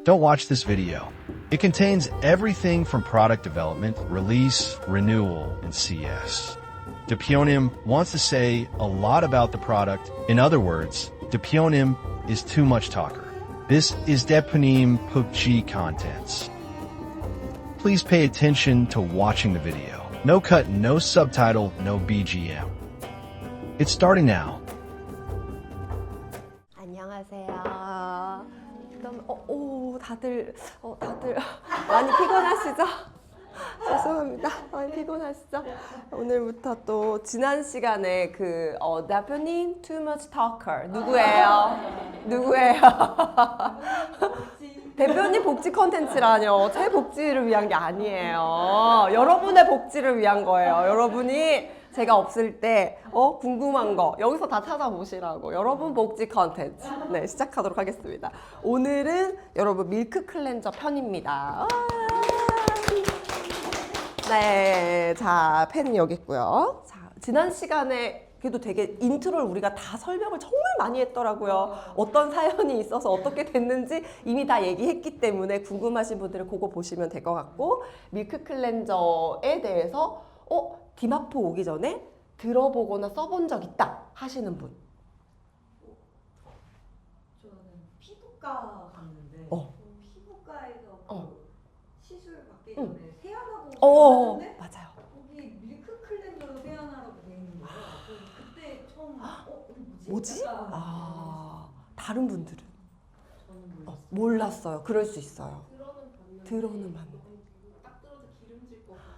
Don't watch this video. It contains everything from product development, release, renewal, and CS. Depionim wants to say a lot about the product. In other words, Depionim is too much talker. This is Deponim PUBG contents. Please pay attention to watching the video. No cut, no subtitle, no BGM. It's starting now. 안녕하세요. 다들 많이 피곤하시죠? 죄송합니다. 많이 피곤하시죠? 오늘부터 또 지난 시간에 대표님 too much talker 누구예요? 대표님 복지 컨텐츠라뇨. 제 복지를 위한 게 아니에요. 여러분의 복지를 위한 거예요. 여러분이 제가 없을 때 궁금한 거 여기서 다 찾아보시라고. 여러분 복지 컨텐츠 네, 시작하도록 하겠습니다. 오늘은 여러분 밀크 클렌저 편입니다. 네, 자, 펜 여기 있고요. 자, 지난 시간에 그래도 되게 인트로를 우리가 다 설명을 정말 많이 했더라고요. 어떤 사연이 있어서 어떻게 됐는지 이미 다 얘기했기 때문에 궁금하신 분들은 그거 보시면 될 것 같고, 밀크 클렌저에 대해서 디마포 오기 전에 들어보거나 써본 적 있다 하시는 분. 저는 피부과 갔는데 피부과에서 시술 받기 전에 세안하고 싶었는데 맞아요. 거기 밀크 클렌저로 세안하라고 돼 있는 거예요. 그때 처음 뭐지? 다른 분들은 저는 몰랐어요. 그럴 수 있어요. 들어는 봤는데 딱 들어도 기름질 것 같아서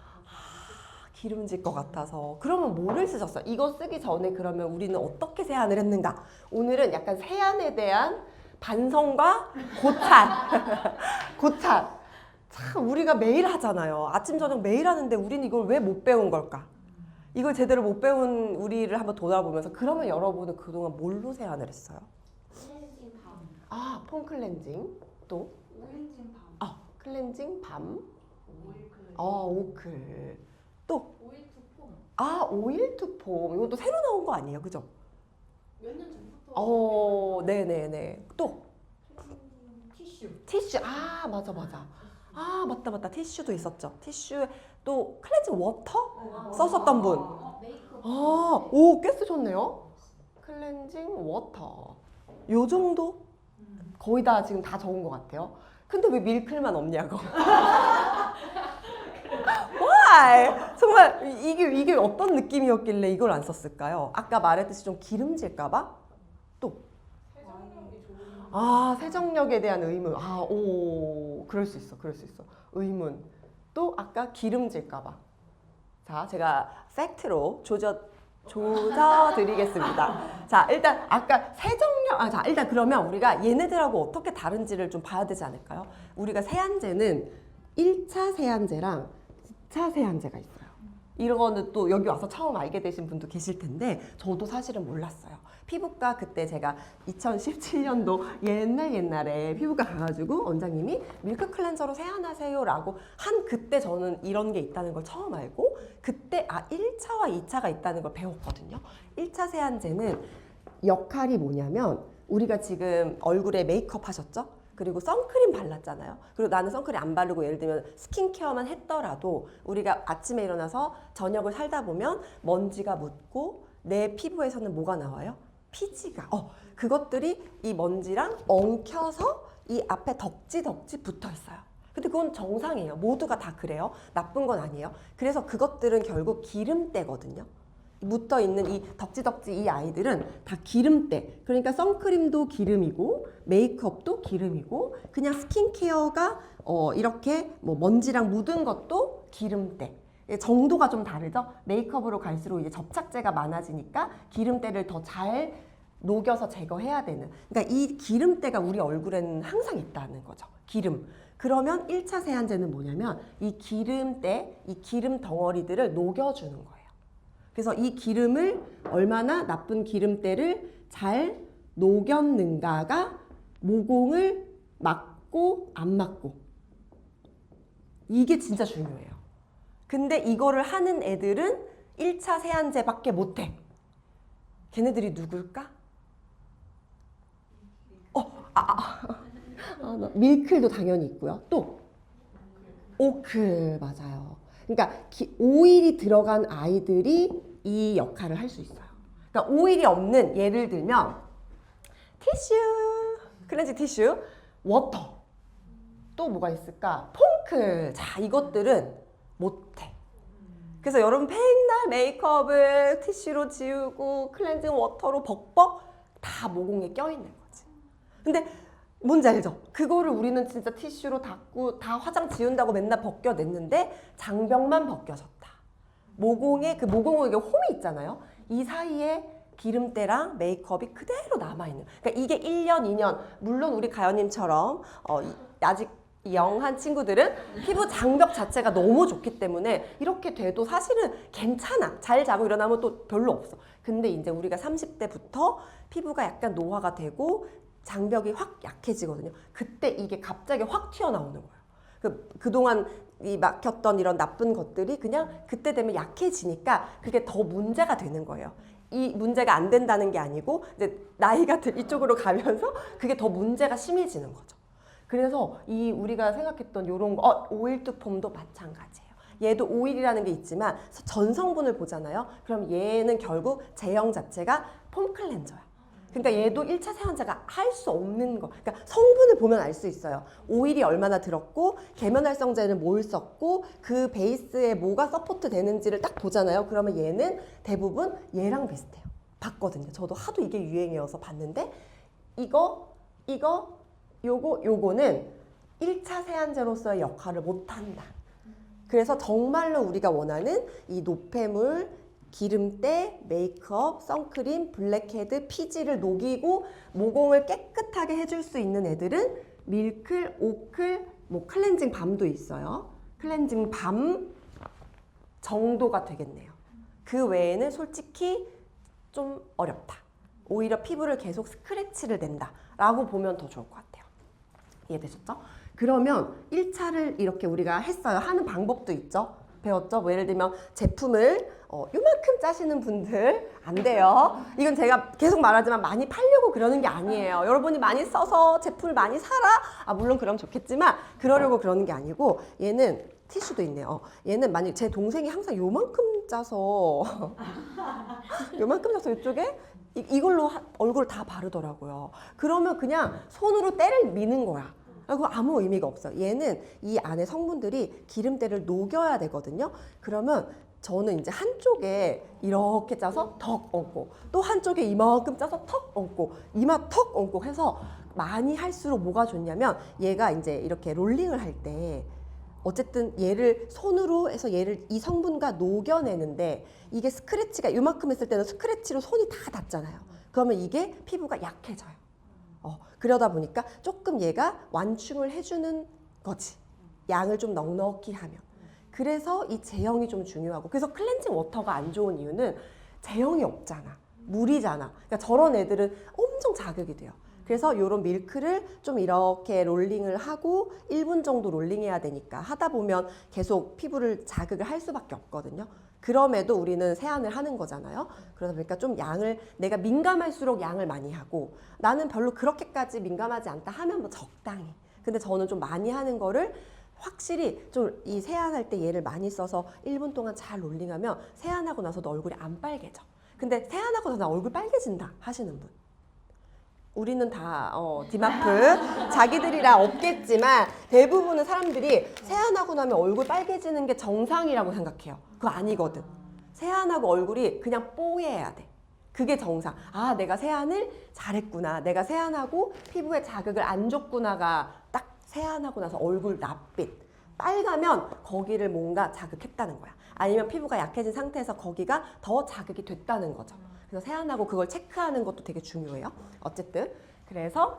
기름질 것 같아서. 그러면 뭐를 쓰셨어요? 이거 쓰기 전에 그러면 우리는 어떻게 세안을 했는가? 오늘은 약간 세안에 대한 반성과 고찰. 참 우리가 매일 하잖아요. 아침 저녁 매일 하는데 우리는 이걸 왜 못 배운 걸까? 이걸 제대로 못 배운 우리를 한번 돌아보면서, 그러면 여러분은 그동안 뭘로 세안을 했어요? 클렌징 밤, 폼 클렌징, 또 오렌징 밤, 클렌징 밤, 오일 클렌징, 오클, 또 오일 투폼. 오일 투폼. 이것도 새로 나온 거 아니에요, 그죠? 몇 년 전부터 네네네. 또 티슈. 맞아. 맞다. 티슈도 있었죠. 티슈에 또 클렌징 워터 썼었던 분. 메이크업. 꽤 쓰셨네요. 클렌징 워터. 요 정도? 거의 다 지금 다 적은 것 같아요. 근데 왜 밀클만 없냐고. Why? 정말 이게 어떤 느낌이었길래 이걸 안 썼을까요? 아까 말했듯이 좀 기름질까봐? 또 세정력에 대한 의문. 그럴 수 있어. 의문. 또 아까 기름질까봐. 자, 제가 팩트로 조져드리겠습니다. 자, 일단 아까 세정력. 일단 그러면 우리가 얘네들하고 어떻게 다른지를 좀 봐야 되지 않을까요? 우리가 세안제는 1차 세안제랑 2차 세안제가 있어요. 이런 거는 또 여기 와서 처음 알게 되신 분도 계실 텐데, 저도 사실은 몰랐어요. 피부과 그때 제가 2017년도 옛날에 피부과 가가지고 원장님이 밀크 클렌저로 세안하세요 라고 한 그때 저는 이런 게 있다는 걸 처음 알고, 그때 1차와 2차가 있다는 걸 배웠거든요. 1차 세안제는 역할이 뭐냐면, 우리가 지금 얼굴에 메이크업 하셨죠? 그리고 선크림 발랐잖아요. 그리고 나는 선크림 안 바르고 예를 들면 스킨케어만 했더라도 우리가 아침에 일어나서 저녁을 살다 보면 먼지가 묻고 내 피부에서는 뭐가 나와요? 피지가. 그것들이 이 먼지랑 엉켜서 이 앞에 덕지 붙어 있어요. 근데 그건 정상이에요. 모두가 다 그래요. 나쁜 건 아니에요. 그래서 그것들은 결국 기름때거든요. 묻어 있는 이 덕지 이 아이들은 다 기름때. 그러니까 선크림도 기름이고 메이크업도 기름이고 그냥 스킨케어가 이렇게 뭐 먼지랑 묻은 것도 기름때. 정도가 좀 다르죠. 메이크업으로 갈수록 이제 접착제가 많아지니까 기름때를 더 잘 녹여서 제거해야 되는. 그러니까 이 기름때가 우리 얼굴에는 항상 있다는 거죠. 기름. 그러면 1차 세안제는 뭐냐면 이 기름때, 이 기름 덩어리들을 녹여주는 거예요. 그래서 이 기름을 얼마나 나쁜 기름때를 잘 녹였는가가 모공을 막고 안 막고, 이게 진짜 중요해요. 근데 이거를 하는 애들은 1차 세안제밖에 못해. 걔네들이 누굴까? 밀클도 당연히 있고요. 또 오클 맞아요. 그러니까 오일이 들어간 아이들이 이 역할을 할 수 있어요. 그러니까 오일이 없는 예를 들면 티슈, 클렌징 티슈, 워터. 또 뭐가 있을까? 폼클. 자, 이것들은 못해. 그래서 여러분 맨날 메이크업을 티슈로 지우고 클렌징 워터로 벅벅 다 모공에 껴있는 거지. 근데 뭔지 알죠? 그거를 우리는 진짜 티슈로 닦고 다 화장 지운다고 맨날 벗겨냈는데 장벽만 벗겨졌다. 모공에 그 모공에 홈이 있잖아요. 이 사이에 기름때랑 메이크업이 그대로 남아있는. 그러니까 이게 1년, 2년. 물론 우리 가연님처럼 아직 영한 친구들은 피부 장벽 자체가 너무 좋기 때문에 이렇게 돼도 사실은 괜찮아. 잘 자고 일어나면 또 별로 없어. 근데 이제 우리가 30대부터 피부가 약간 노화가 되고 장벽이 확 약해지거든요. 그때 이게 갑자기 확 튀어나오는 거예요. 그동안 이 막혔던 이런 나쁜 것들이 그냥 그때 되면 약해지니까 그게 더 문제가 되는 거예요. 이 문제가 안 된다는 게 아니고 이제 나이가 이쪽으로 가면서 그게 더 문제가 심해지는 거죠. 그래서 이 우리가 생각했던 요런 거, 오일 투폼도 마찬가지예요. 얘도 오일이라는 게 있지만 전성분을 보잖아요. 그럼 얘는 결국 제형 자체가 폼 클렌저야. 그러니까 얘도 1차 세안제가 할 수 없는 거. 그러니까 성분을 보면 알 수 있어요. 오일이 얼마나 들었고 계면활성제는 뭘 썼고 그 베이스에 뭐가 서포트 되는지를 딱 보잖아요. 그러면 얘는 대부분 얘랑 비슷해요. 봤거든요. 저도 하도 이게 유행이어서 봤는데 요거는 1차 세안제로서의 역할을 못한다. 그래서 정말로 우리가 원하는 이 노폐물, 기름때, 메이크업, 선크림, 블랙헤드, 피지를 녹이고 모공을 깨끗하게 해줄 수 있는 애들은 밀클, 오클, 뭐 클렌징 밤도 있어요. 클렌징 밤 정도가 되겠네요. 그 외에는 솔직히 좀 어렵다. 오히려 피부를 계속 스크래치를 낸다 라고 보면 더 좋을 것 같아요. 이해되셨죠? 그러면 1차를 이렇게 우리가 했어요. 하는 방법도 있죠. 배웠죠? 뭐 예를 들면 제품을 요만큼 짜시는 분들 안 돼요. 이건 제가 계속 말하지만 많이 팔려고 그러는 게 아니에요. 여러분이 많이 써서 제품을 많이 사라? 물론 그럼 좋겠지만 그러려고 그러는 게 아니고 얘는 티슈도 있네요. 얘는 만약 제 동생이 항상 요만큼 짜서 요만큼 짜서 이쪽에 이걸로 얼굴 다 바르더라고요. 그러면 그냥 손으로 때를 미는 거야. 그거 아무 의미가 없어요. 얘는 이 안에 성분들이 기름때를 녹여야 되거든요. 그러면 저는 이제 한쪽에 이렇게 짜서 턱 얹고 또 한쪽에 이만큼 짜서 턱 얹고 이마 턱 얹고 해서 많이 할수록 뭐가 좋냐면 얘가 이제 이렇게 롤링을 할 때 어쨌든 얘를 손으로 해서 얘를 이 성분과 녹여내는데 이게 스크래치가 이만큼 했을 때는 스크래치로 손이 다 닿잖아요. 그러면 이게 피부가 약해져요. 그러다 보니까 조금 얘가 완충을 해주는 거지. 양을 좀 넉넉히 하면. 그래서 이 제형이 좀 중요하고 그래서 클렌징 워터가 안 좋은 이유는 제형이 없잖아. 물이잖아. 그러니까 저런 애들은 엄청 자극이 돼요. 그래서 이런 밀크를 좀 이렇게 롤링을 하고 1분 정도 롤링해야 되니까 하다 보면 계속 피부를 자극을 할 수밖에 없거든요. 그럼에도 우리는 세안을 하는 거잖아요. 그러다 보니까 좀 양을 내가 민감할수록 양을 많이 하고 나는 별로 그렇게까지 민감하지 않다 하면 뭐 적당히. 근데 저는 좀 많이 하는 거를 확실히 좀 이 세안할 때 얘를 많이 써서 1분 동안 잘 롤링하면 세안하고 나서도 얼굴이 안 빨개져. 근데 세안하고 나서 나 얼굴 빨개진다 하시는 분. 우리는 다 디마프 자기들이라 없겠지만 대부분의 사람들이 세안하고 나면 얼굴 빨개지는 게 정상이라고 생각해요. 그거 아니거든. 세안하고 얼굴이 그냥 뽀얘야 돼. 그게 정상. 아, 내가 세안을 잘했구나. 내가 세안하고 피부에 자극을 안 줬구나가 딱 세안하고 나서 얼굴 낯빛. 빨가면 거기를 뭔가 자극했다는 거야. 아니면 피부가 약해진 상태에서 거기가 더 자극이 됐다는 거죠. 그래서 세안하고 그걸 체크하는 것도 되게 중요해요. 어쨌든 그래서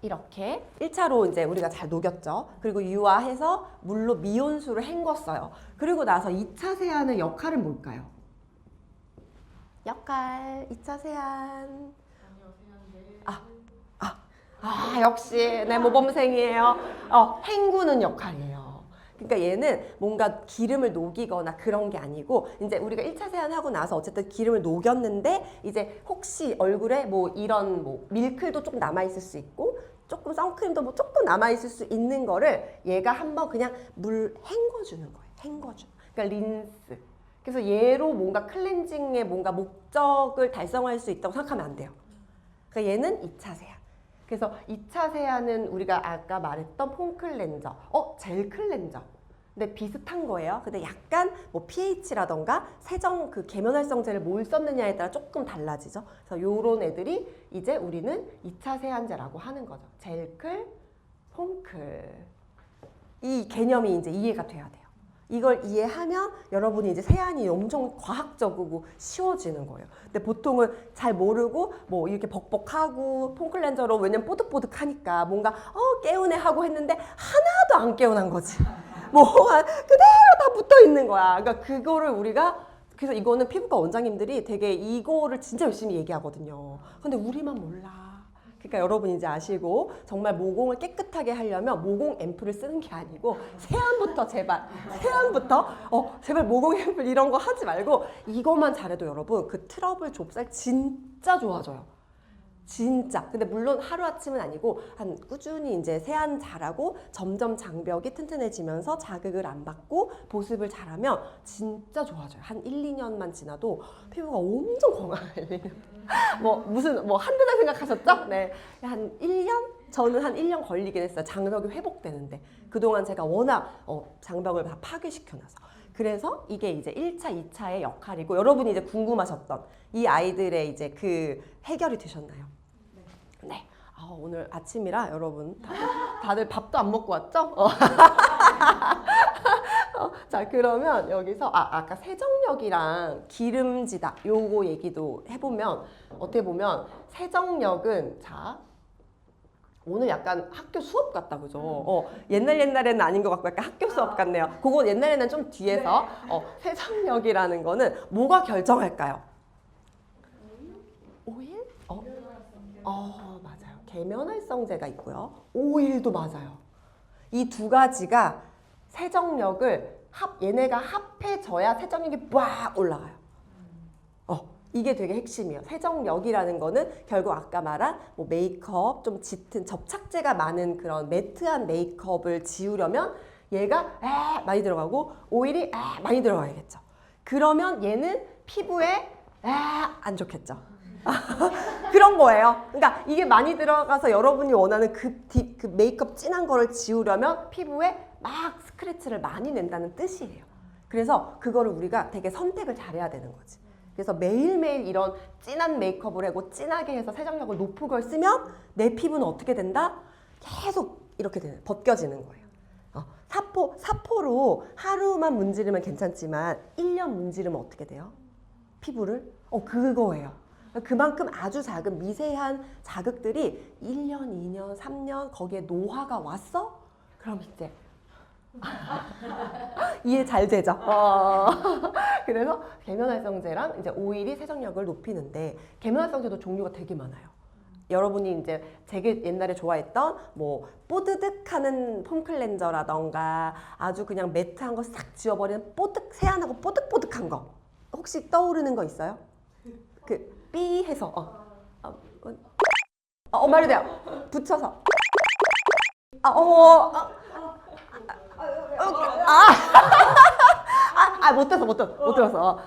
이렇게 1차로 이제 우리가 잘 녹였죠. 그리고 유화해서 물로 미온수를 헹궜어요. 그리고 나서 2차 세안의 역할은 뭘까요? 역할 2차 세안. 역시 내 모범생이에요. 헹구는 역할이에요. 그러니까 얘는 뭔가 기름을 녹이거나 그런 게 아니고 이제 우리가 1차 세안하고 나서 어쨌든 기름을 녹였는데 이제 혹시 얼굴에 뭐 이런 뭐 밀클도 좀 남아있을 수 있고 조금 선크림도 뭐 조금 남아있을 수 있는 거를 얘가 한번 그냥 물 헹궈주는 거예요. 헹궈주는. 그러니까 린스. 그래서 얘로 뭔가 클렌징의 뭔가 목적을 달성할 수 있다고 생각하면 안 돼요. 그러니까 얘는 2차 세안. 그래서 2차 세안은 우리가 아까 말했던 폼 클렌저, 젤 클렌저. 근데 비슷한 거예요. 근데 약간 뭐 pH라던가 세정 그 계면활성제를 뭘 썼느냐에 따라 조금 달라지죠. 그래서 요런 애들이 이제 우리는 2차 세안제라고 하는 거죠. 젤클, 폼클. 이 개념이 이제 이해가 돼야 돼요. 이걸 이해하면 여러분이 이제 세안이 엄청 과학적이고 쉬워지는 거예요. 근데 보통은 잘 모르고 뭐 이렇게 벅벅하고 폼클렌저로 왜냐면 뽀득뽀득하니까 뭔가 개운해 하고 했는데 하나도 안 개운한 거지. 뭐가 그대로 다 붙어 있는 거야. 그러니까 그거를 우리가 그래서 이거는 피부과 원장님들이 되게 이거를 진짜 열심히 얘기하거든요. 근데 우리만 몰라. 그러니까 여러분 이제 아시고 정말 모공을 깨끗하게 하려면 모공 앰플을 쓰는 게 아니고 세안부터 제발 세안부터 제발 모공 앰플 이런 거 하지 말고 이것만 잘해도 여러분 그 트러블 좁쌀 진짜 좋아져요. 진짜. 근데 물론 하루아침은 아니고 한 꾸준히 이제 세안 잘하고 점점 장벽이 튼튼해지면서 자극을 안 받고 보습을 잘하면 진짜 좋아져요. 한 1, 2년만 지나도 피부가 엄청 건강해요. 뭐 무슨 뭐 한두 달 생각하셨죠? 네. 한 1년? 저는 한 1년 걸리긴 했어요. 장벽이 회복되는데. 그동안 제가 워낙 장벽을 다 파괴시켜놔서. 그래서 이게 이제 1차, 2차의 역할이고 여러분이 이제 궁금하셨던 이 아이들의 이제 그 해결이 되셨나요? 네. 오늘 아침이라 여러분 다들 밥도 안 먹고 왔죠? 자, 그러면 여기서 아까 세정력이랑 기름지다 요거 얘기도 해보면 어떻게 보면 세정력은 자 오늘 약간 학교 수업 같다 그죠? 옛날에는 아닌 것 같고 약간 학교 수업 같네요. 그거 옛날에는 좀 뒤에서 세정력이라는 거는 뭐가 결정할까요? 오일? 맞아요. 계면활성제가 있고요. 오일도 맞아요. 이 두 가지가 세정력을 얘네가 합해져야 세정력이 빡 올라가요. 이게 되게 핵심이에요. 세정력이라는 거는 결국 아까 말한 뭐 메이크업, 좀 짙은 접착제가 많은 그런 매트한 메이크업을 지우려면 얘가 많이 들어가고 오일이 많이 들어가야겠죠. 그러면 얘는 피부에 안 좋겠죠. 그런 거예요. 그러니까 이게 많이 들어가서 여러분이 원하는 그 메이크업 진한 거를 지우려면 피부에 막 스크래치를 많이 낸다는 뜻이에요. 그래서 그거를 우리가 되게 선택을 잘해야 되는 거지. 그래서 매일매일 이런 진한 메이크업을 하고 진하게 해서 세정력을 높은 걸 쓰면 내 피부는 어떻게 된다? 계속 이렇게 벗겨지는 거예요. 사포로 하루만 문지르면 괜찮지만 1년 문지르면 어떻게 돼요? 피부를? 그거예요. 그만큼 아주 작은 미세한 자극들이 1년, 2년, 3년 거기에 노화가 왔어? 그럼 이제 이해 잘 되죠? 그래서 계면활성제랑 이제 오일이 세정력을 높이는데 계면활성제도 종류가 되게 많아요. 여러분이 이제 되게 옛날에 좋아했던 뭐 뽀드득하는 폼 클렌저라던가 아주 그냥 매트한 거 싹 지워버리는 세안하고 뽀득뽀득한 거 혹시 떠오르는 거 있어요? 삐 해서 말이 돼요. 붙여서 못 들었어.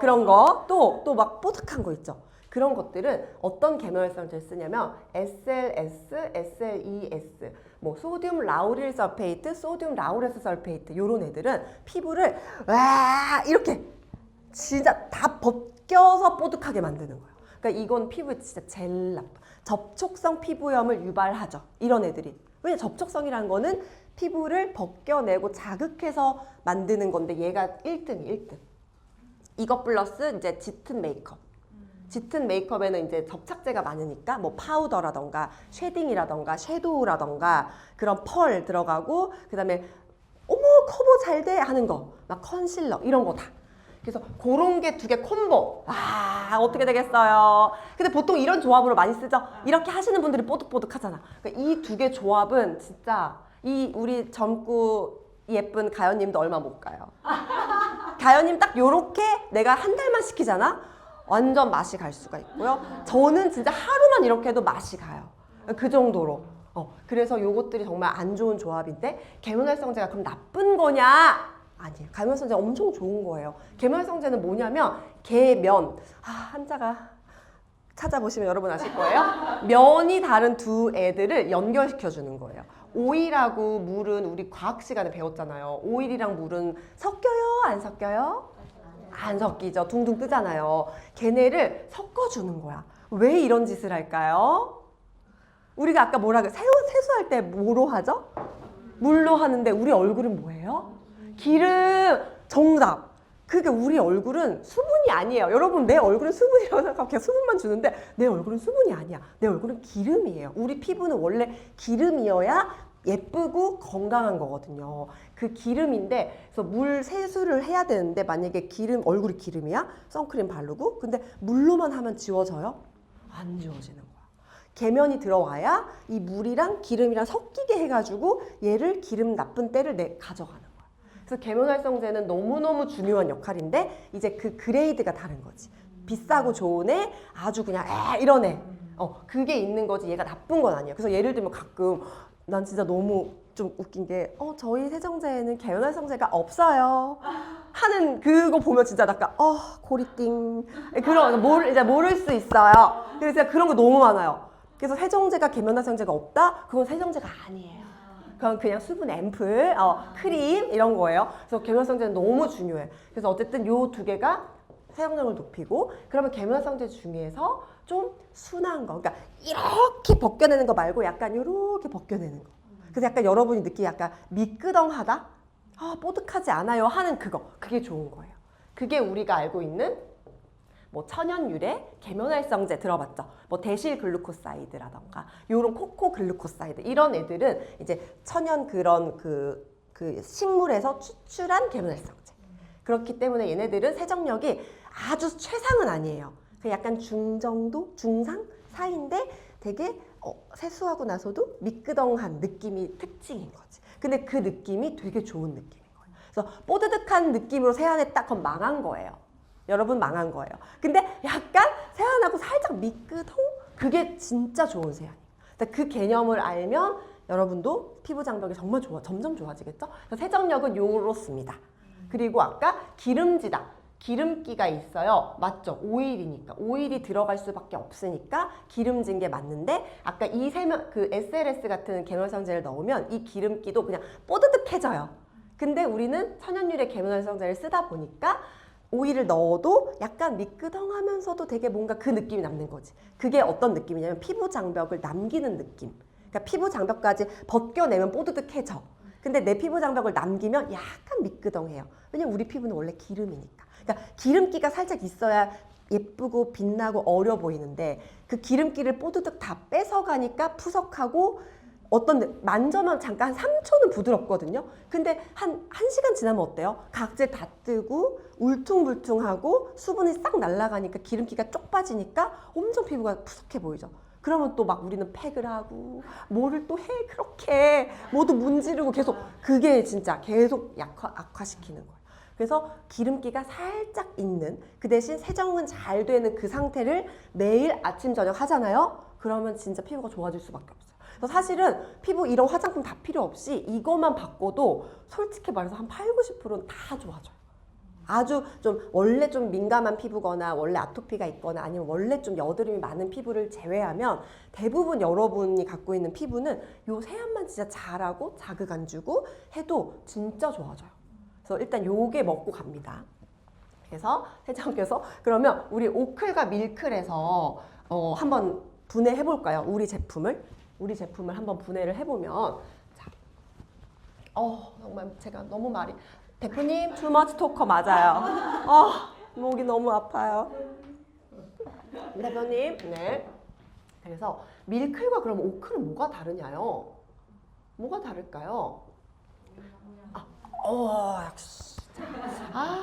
그런 거 또 막 뽀득한 거 있죠. 그런 것들은 어떤 계면활성제를 쓰냐면 SLS, SLES, 뭐 소듐 라우릴 설페이트, 소듐 라우레스 설페이트 요런 애들은 피부를 이렇게 진짜 다 벗겨서 뽀득하게 만드는 거예요. 그러니까 이건 피부에 진짜 제일 나빠. 접촉성 피부염을 유발하죠. 이런 애들이. 왜냐 접촉성이라는 거는 피부를 벗겨내고 자극해서 만드는 건데 얘가 1등이 1등. 이것 플러스 이제 짙은 메이크업. 짙은 메이크업에는 이제 접착제가 많으니까 뭐 파우더라던가 쉐딩이라던가 섀도우라던가 그런 펄 들어가고 그다음에 어머 커버 잘 돼 하는 거 막 컨실러 이런 거 다. 그래서 그런 게 두 개 콤보. 어떻게 되겠어요? 근데 보통 이런 조합으로 많이 쓰죠. 이렇게 하시는 분들이 뽀득뽀득 하잖아. 그러니까 이 두 개 조합은 진짜 우리 젊고 예쁜 가연님도 얼마 못 가요. 가연님 딱 요렇게 내가 한 달만 시키잖아. 완전 맛이 갈 수가 있고요. 저는 진짜 하루만 이렇게 해도 맛이 가요. 그 정도로. 그래서 요것들이 정말 안 좋은 조합인데 계면활성제가 그럼 나쁜 거냐? 아니에요. 계면활성제 엄청 좋은 거예요. 계면활성제는 뭐냐면 계면, 한자가 찾아보시면 여러분 아실 거예요. 면이 다른 두 애들을 연결시켜 주는 거예요. 오일하고 물은 우리 과학 시간에 배웠잖아요. 오일이랑 물은 섞여요? 안 섞여요? 안 섞이죠. 둥둥 뜨잖아요. 걔네를 섞어주는 거야. 왜 이런 짓을 할까요? 우리가 아까 뭐라 그래? 세수할 때 뭐로 하죠? 물로 하는데 우리 얼굴은 뭐예요? 기름. 정답. 그게 우리 얼굴은 수분이 아니에요. 여러분 내 얼굴은 수분이라고 생각하고 그냥 수분만 주는데 내 얼굴은 수분이 아니야. 내 얼굴은 기름이에요. 우리 피부는 원래 기름이어야 예쁘고 건강한 거거든요. 그 기름인데 그래서 물 세수를 해야 되는데 만약에 얼굴이 기름이야? 선크림 바르고 근데 물로만 하면 지워져요? 안 지워지는 거야. 계면이 들어와야 이 물이랑 기름이랑 섞이게 해가지고 얘를 기름 나쁜 때를 가져가는 거야. 그래서 계면활성제는 너무너무 중요한 역할인데 이제 그 그레이드가 다른 거지. 비싸고 좋은 애, 아주 그냥 이런 애. 그게 있는 거지 얘가 나쁜 건 아니야. 그래서 예를 들면 가끔 난 진짜 너무 좀 웃긴 게 저희 세정제에는 계면활성제가 없어요 하는 그거 보면 진짜 약간 고리띵 그런 이제 모를 수 있어요. 그래서 그런 거 너무 많아요. 그래서 세정제가 계면활성제가 없다? 그건 세정제가 아니에요. 그건 그냥 수분 앰플, 크림 이런 거예요. 그래서 계면활성제는 너무 중요해. 그래서 어쨌든 요 두 개가 사용량을 높이고 그러면 계면활성제 중에서 좀 순한 거, 그러니까 이렇게 벗겨내는 거 말고 약간 이렇게 벗겨내는 거. 그래서 약간 여러분이 느끼기 약간 미끄덩하다? 뽀득하지 않아요 하는 그게 좋은 거예요. 그게 우리가 알고 있는 뭐 천연유래 계면활성제 들어봤죠? 뭐 데실글루코사이드라던가 요런 코코글루코사이드 이런 애들은 이제 천연 그런 그 식물에서 추출한 계면활성제. 그렇기 때문에 얘네들은 세정력이 아주 최상은 아니에요. 약간 중정도, 중상 사이인데 되게 세수하고 나서도 미끄덩한 느낌이 특징인 거지. 근데 그 느낌이 되게 좋은 느낌인 거예요. 그래서 뽀드득한 느낌으로 세안했다 그럼 망한 거예요. 여러분 망한 거예요. 근데 약간 세안하고 살짝 미끄덩? 그게 진짜 좋은 세안이에요. 그 개념을 알면 여러분도 피부 장벽이 정말 점점 좋아지겠죠? 그래서 세정력은 요렇습니다. 그리고 아까 기름지다. 기름기가 있어요. 맞죠? 오일이니까. 오일이 들어갈 수밖에 없으니까 기름진 게 맞는데 아까 이 SLS 같은 계면활성제를 넣으면 이 기름기도 그냥 뽀드득해져요. 근데 우리는 천연유래 계면활성제를 쓰다 보니까 오일을 넣어도 약간 미끄덩하면서도 되게 뭔가 그 느낌이 남는 거지. 그게 어떤 느낌이냐면 피부 장벽을 남기는 느낌. 그러니까 피부 장벽까지 벗겨내면 뽀드득해져. 근데 내 피부 장벽을 남기면 약간 미끄덩해요. 왜냐면 우리 피부는 원래 기름이니까. 그러니까 기름기가 살짝 있어야 예쁘고 빛나고 어려 보이는데 그 기름기를 뽀드득 다 뺏어가니까 푸석하고 만져만 잠깐 한 3초는 부드럽거든요. 근데 한 1시간 지나면 어때요? 각질 다 뜨고 울퉁불퉁하고 수분이 싹 날아가니까 기름기가 쪽 빠지니까 엄청 피부가 푸석해 보이죠. 그러면 또 막 우리는 팩을 하고 뭐를 또 해 그렇게 뭐도 문지르고 계속 그게 진짜 계속 악화시키는 거예요. 그래서 기름기가 살짝 있는 그 대신 세정은 잘 되는 그 상태를 매일 아침 저녁 하잖아요. 그러면 진짜 피부가 좋아질 수밖에 없어요. 그래서 사실은 피부 이런 화장품 다 필요 없이 이것만 바꿔도 솔직히 말해서 한 80~90%는 다 좋아져요. 아주 좀 원래 좀 민감한 피부거나 원래 아토피가 있거나 아니면 원래 좀 여드름이 많은 피부를 제외하면 대부분 여러분이 갖고 있는 피부는 요 세안만 진짜 잘하고 자극 안 주고 해도 진짜 좋아져요. 그래서 일단 요게 먹고 갑니다. 그래서 세정께서 그러면 우리 오클과 밀클에서 한번 분해해 볼까요? 우리 제품을 한번 분해를 해보면 자, 정말 제가 너무 말이 대표님 too much talker 맞아요. 목이 너무 아파요. 대표님 네. 그래서 밀클과 그럼 오클은 뭐가 다르냐요? 뭐가 다를까요? 역시.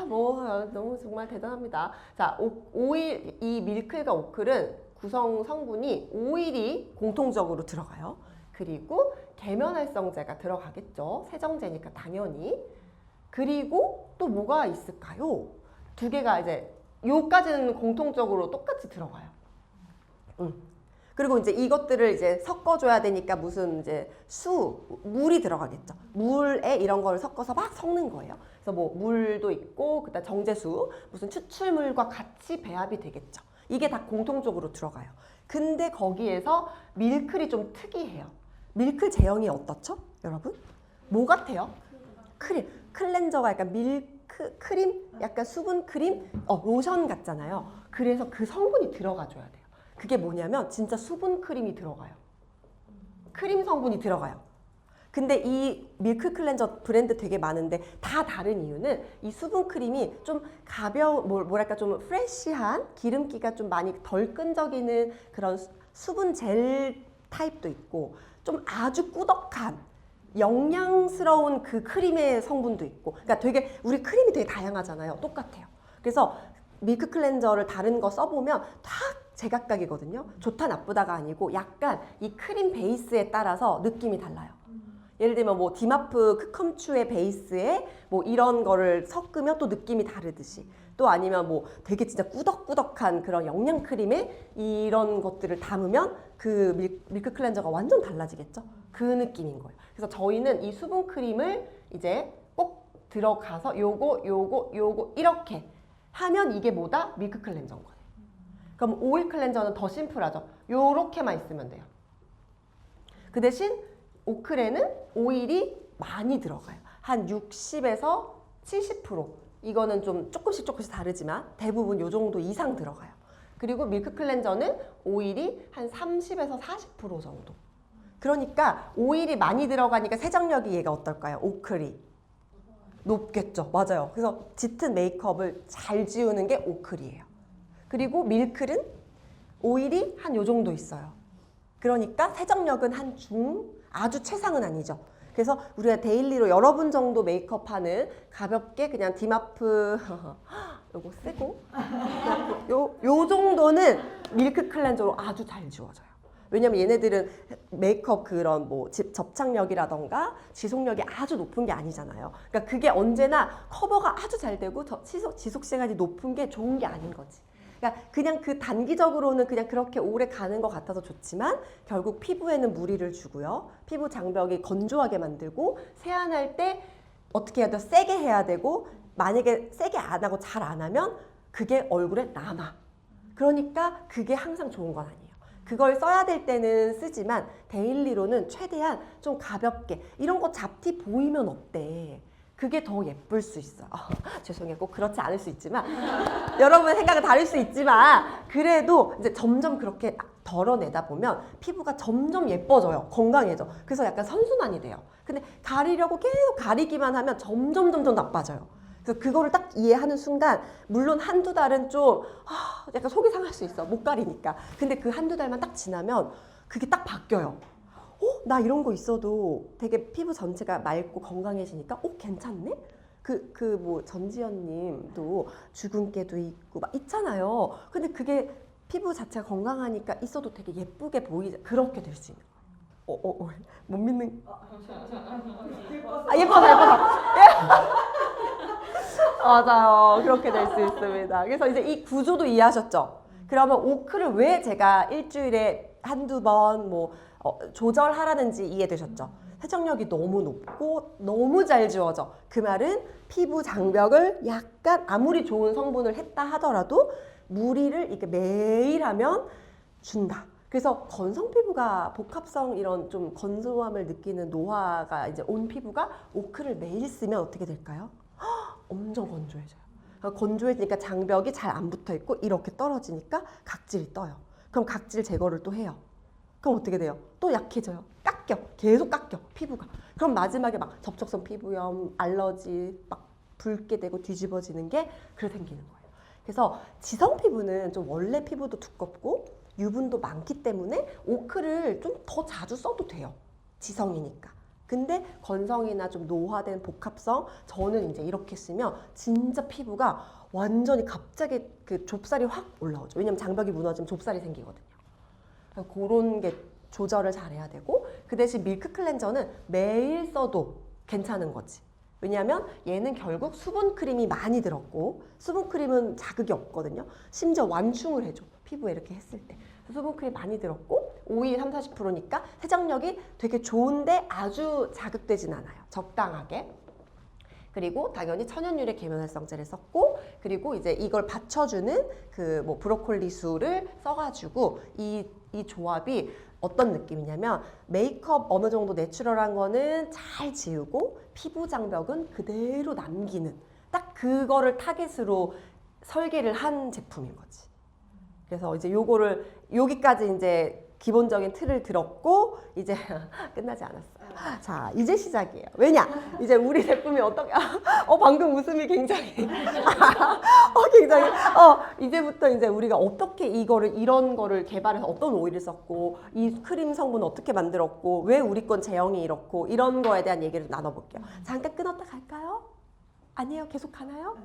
너무 정말 대단합니다. 자, 오일, 이 밀클과 오클은 구성 성분이 오일이 공통적으로 들어가요. 그리고 계면활성제가 들어가겠죠. 세정제니까 당연히. 그리고 또 뭐가 있을까요? 두 개가 이제 요까지는 공통적으로 똑같이 들어가요. 그리고 이제 이것들을 이제 섞어줘야 되니까 무슨 이제 물이 들어가겠죠. 물에 이런 걸 섞어서 막 섞는 거예요. 그래서 뭐 물도 있고 그다음 정제수, 무슨 추출물과 같이 배합이 되겠죠. 이게 다 공통적으로 들어가요. 근데 거기에서 밀클이 좀 특이해요. 밀크 제형이 어떻죠, 여러분? 뭐 같아요? 크림. 클렌저가 약간 밀크 크림, 약간 수분 크림, 로션 같잖아요. 그래서 그 성분이 들어가줘야 돼요. 그게 뭐냐면 진짜 수분 크림이 들어가요. 크림 성분이 들어가요. 근데 이 밀크 클렌저 브랜드 되게 많은데 다 다른 이유는 이 수분 크림이 좀 가벼운, 뭐랄까 좀 프레쉬한 기름기가 좀 많이 덜 끈적이는 그런 수분 젤 타입도 있고 좀 아주 꾸덕한 영양스러운 그 크림의 성분도 있고 그러니까 되게 우리 크림이 되게 다양하잖아요. 똑같아요. 그래서 밀크 클렌저를 다른 거 써보면 다 제각각이거든요. 좋다 나쁘다가 아니고 약간 이 크림 베이스에 따라서 느낌이 달라요. 예를 들면 뭐 디마프 크컴추의 베이스에 뭐 이런 거를 섞으면 또 느낌이 다르듯이 또 아니면 뭐 되게 진짜 꾸덕꾸덕한 그런 영양 크림에 이런 것들을 담으면 그 밀크 클렌저가 완전 달라지겠죠? 그 느낌인 거예요. 그래서 저희는 이 수분 크림을 이제 꼭 들어가서 요거 이렇게 하면 이게 뭐다? 밀크 클렌저인 거예요. 그럼 오일 클렌저는 더 심플하죠. 요렇게만 있으면 돼요. 그 대신 오크레는 오일이 많이 들어가요. 한 60에서 70%. 이거는 좀 조금씩 다르지만 대부분 요 정도 이상 들어가요. 그리고 밀크 클렌저는 오일이 한 30에서 40% 정도. 그러니까 오일이 많이 들어가니까 세정력이 얘가 어떨까요? 오크리. 높겠죠. 맞아요. 그래서 짙은 메이크업을 잘 지우는 게 오클이에요. 그리고 밀클은 오일이 한 요 정도 있어요. 그러니까 세정력은 한 중, 아주 최상은 아니죠. 그래서 우리가 데일리로 여러분 정도 메이크업하는 가볍게 그냥 디마프 요거 쓰고 요 정도는 밀크 클렌저로 아주 잘 지워져요. 왜냐면 얘네들은 메이크업 그런 뭐 접착력이라던가 지속력이 아주 높은 게 아니잖아요. 그러니까 그게 언제나 커버가 아주 잘 되고 지속 시간이 높은 게 좋은 게 아닌 거지. 그러니까 그냥 그 단기적으로는 그냥 그렇게 오래 가는 것 같아서 좋지만 결국 피부에는 무리를 주고요. 피부 장벽이 건조하게 만들고 세안할 때 어떻게 해야 돼? 세게 해야 되고 만약에 세게 안 하고 잘 안 하면 그게 얼굴에 남아. 그러니까 그게 항상 좋은 건 아니에요. 그걸 써야 될 때는 쓰지만 데일리로는 최대한 좀 가볍게 이런 거 잡티 보이면 어때? 그게 더 예쁠 수 있어. 죄송해요. 꼭 그렇지 않을 수 있지만 여러분의 생각은 다를 수 있지만 그래도 이제 점점 그렇게 덜어내다 보면 피부가 점점 예뻐져요. 건강해져. 그래서 약간 선순환이 돼요. 근데 가리려고 계속 가리기만 하면 점점 나빠져요. 그래서 그거를 딱 이해하는 순간 물론 한두 달은 좀 약간 속이 상할 수 있어. 못 가리니까. 근데 그 한두 달만 딱 지나면 그게 딱 바뀌어요. 나 이런 거 있어도 되게 피부 전체가 맑고 건강해지니까 괜찮네? 뭐 전지현 님도 주근깨도 있고 막 있잖아요. 근데 그게 피부 자체가 건강하니까 있어도 되게 예쁘게 보이자 그렇게 될 수 있는 거예요. 못 믿는. 예뻐서. 맞아요. 그렇게 될 수 있습니다. 그래서 이제 이 구조도 이해하셨죠? 그러면 오크를 왜 제가 일주일에 한두 번 뭐 조절하라는지 이해되셨죠? 세정력이 너무 높고 너무 잘 지워져. 그 말은 피부 장벽을 약간 아무리 좋은 성분을 했다 하더라도 무리를 이렇게 매일 하면 준다. 그래서 건성 피부가 복합성 이런 좀 건조함을 느끼는 노화가 이제 온 피부가 오크를 매일 쓰면 어떻게 될까요? 엄청 건조해져요. 건조해지니까 장벽이 잘 안 붙어 있고 이렇게 떨어지니까 각질이 떠요. 그럼 각질 제거를 또 해요. 그럼 어떻게 돼요? 또 약해져요. 계속 깎여 피부가. 그럼 마지막에 막 접촉성 피부염, 알러지 막 붉게 되고 뒤집어지는 게 그래 생기는 거예요. 그래서 지성 피부는 좀 원래 피부도 두껍고 유분도 많기 때문에 오크를 좀 더 자주 써도 돼요. 지성이니까. 근데 건성이나 좀 노화된 복합성 저는 이제 이렇게 쓰면 진짜 피부가 완전히 갑자기 그 좁쌀이 확 올라오죠. 왜냐면 장벽이 무너지면 좁쌀이 생기거든요. 그런 게 조절을 잘해야 되고 그 대신 밀크 클렌저는 매일 써도 괜찮은 거지. 왜냐하면 얘는 결국 수분 크림이 많이 들었고 수분 크림은 자극이 없거든요. 심지어 완충을 해줘. 피부에 이렇게 했을 때. 수분 크림 많이 들었고 오일 30-40%니까 세정력이 되게 좋은데 아주 자극되진 않아요. 적당하게. 그리고 당연히 천연유래 계면활성제를 썼고, 그리고 이제 이걸 받쳐주는 그 뭐 브로콜리수를 써가지고 이 조합이 어떤 느낌이냐면 메이크업 어느 정도 내추럴한 거는 잘 지우고 피부 장벽은 그대로 남기는 딱 그거를 타겟으로 설계를 한 제품인 거지. 그래서 이제 요거를 여기까지 이제 기본적인 틀을 들었고 이제 끝나지 않았어요. 자, 이제 시작이에요. 왜냐? 이제 우리 제품이 어떻게 방금 웃음이 굉장히 굉장히 이제부터 이제 우리가 어떻게 이런 거를 개발해서 어떤 오일을 썼고 이 크림 성분 어떻게 만들었고 왜 우리 건 제형이 이렇고 이런 거에 대한 얘기를 나눠볼게요. 잠깐 끊었다 갈까요? 아니에요? 계속 가나요?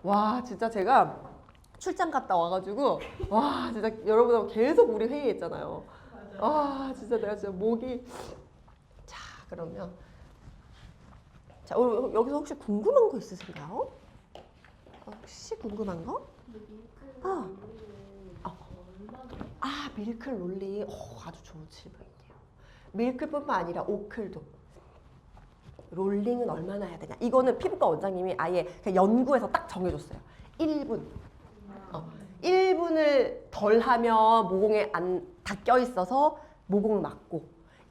와, 진짜 제가 출장 갔다 와가지고 와, 진짜 여러분하고 계속 우리 회의했잖아요. 아, 진짜 내가 진짜 목이. 자, 그러면 자, 여기서 혹시 궁금한 거 있으신가요? 혹시 궁금한 거? 밀크 롤링. 아주 좋은 질문이에요. 밀크뿐만 아니라 오클도. 롤링은 얼마나 해야 되냐? 이거는 피부과 원장님이 아예 그냥 연구해서 딱 정해줬어요. 1분. 1분을 덜 하면 모공에 다 껴있어서 모공을 막고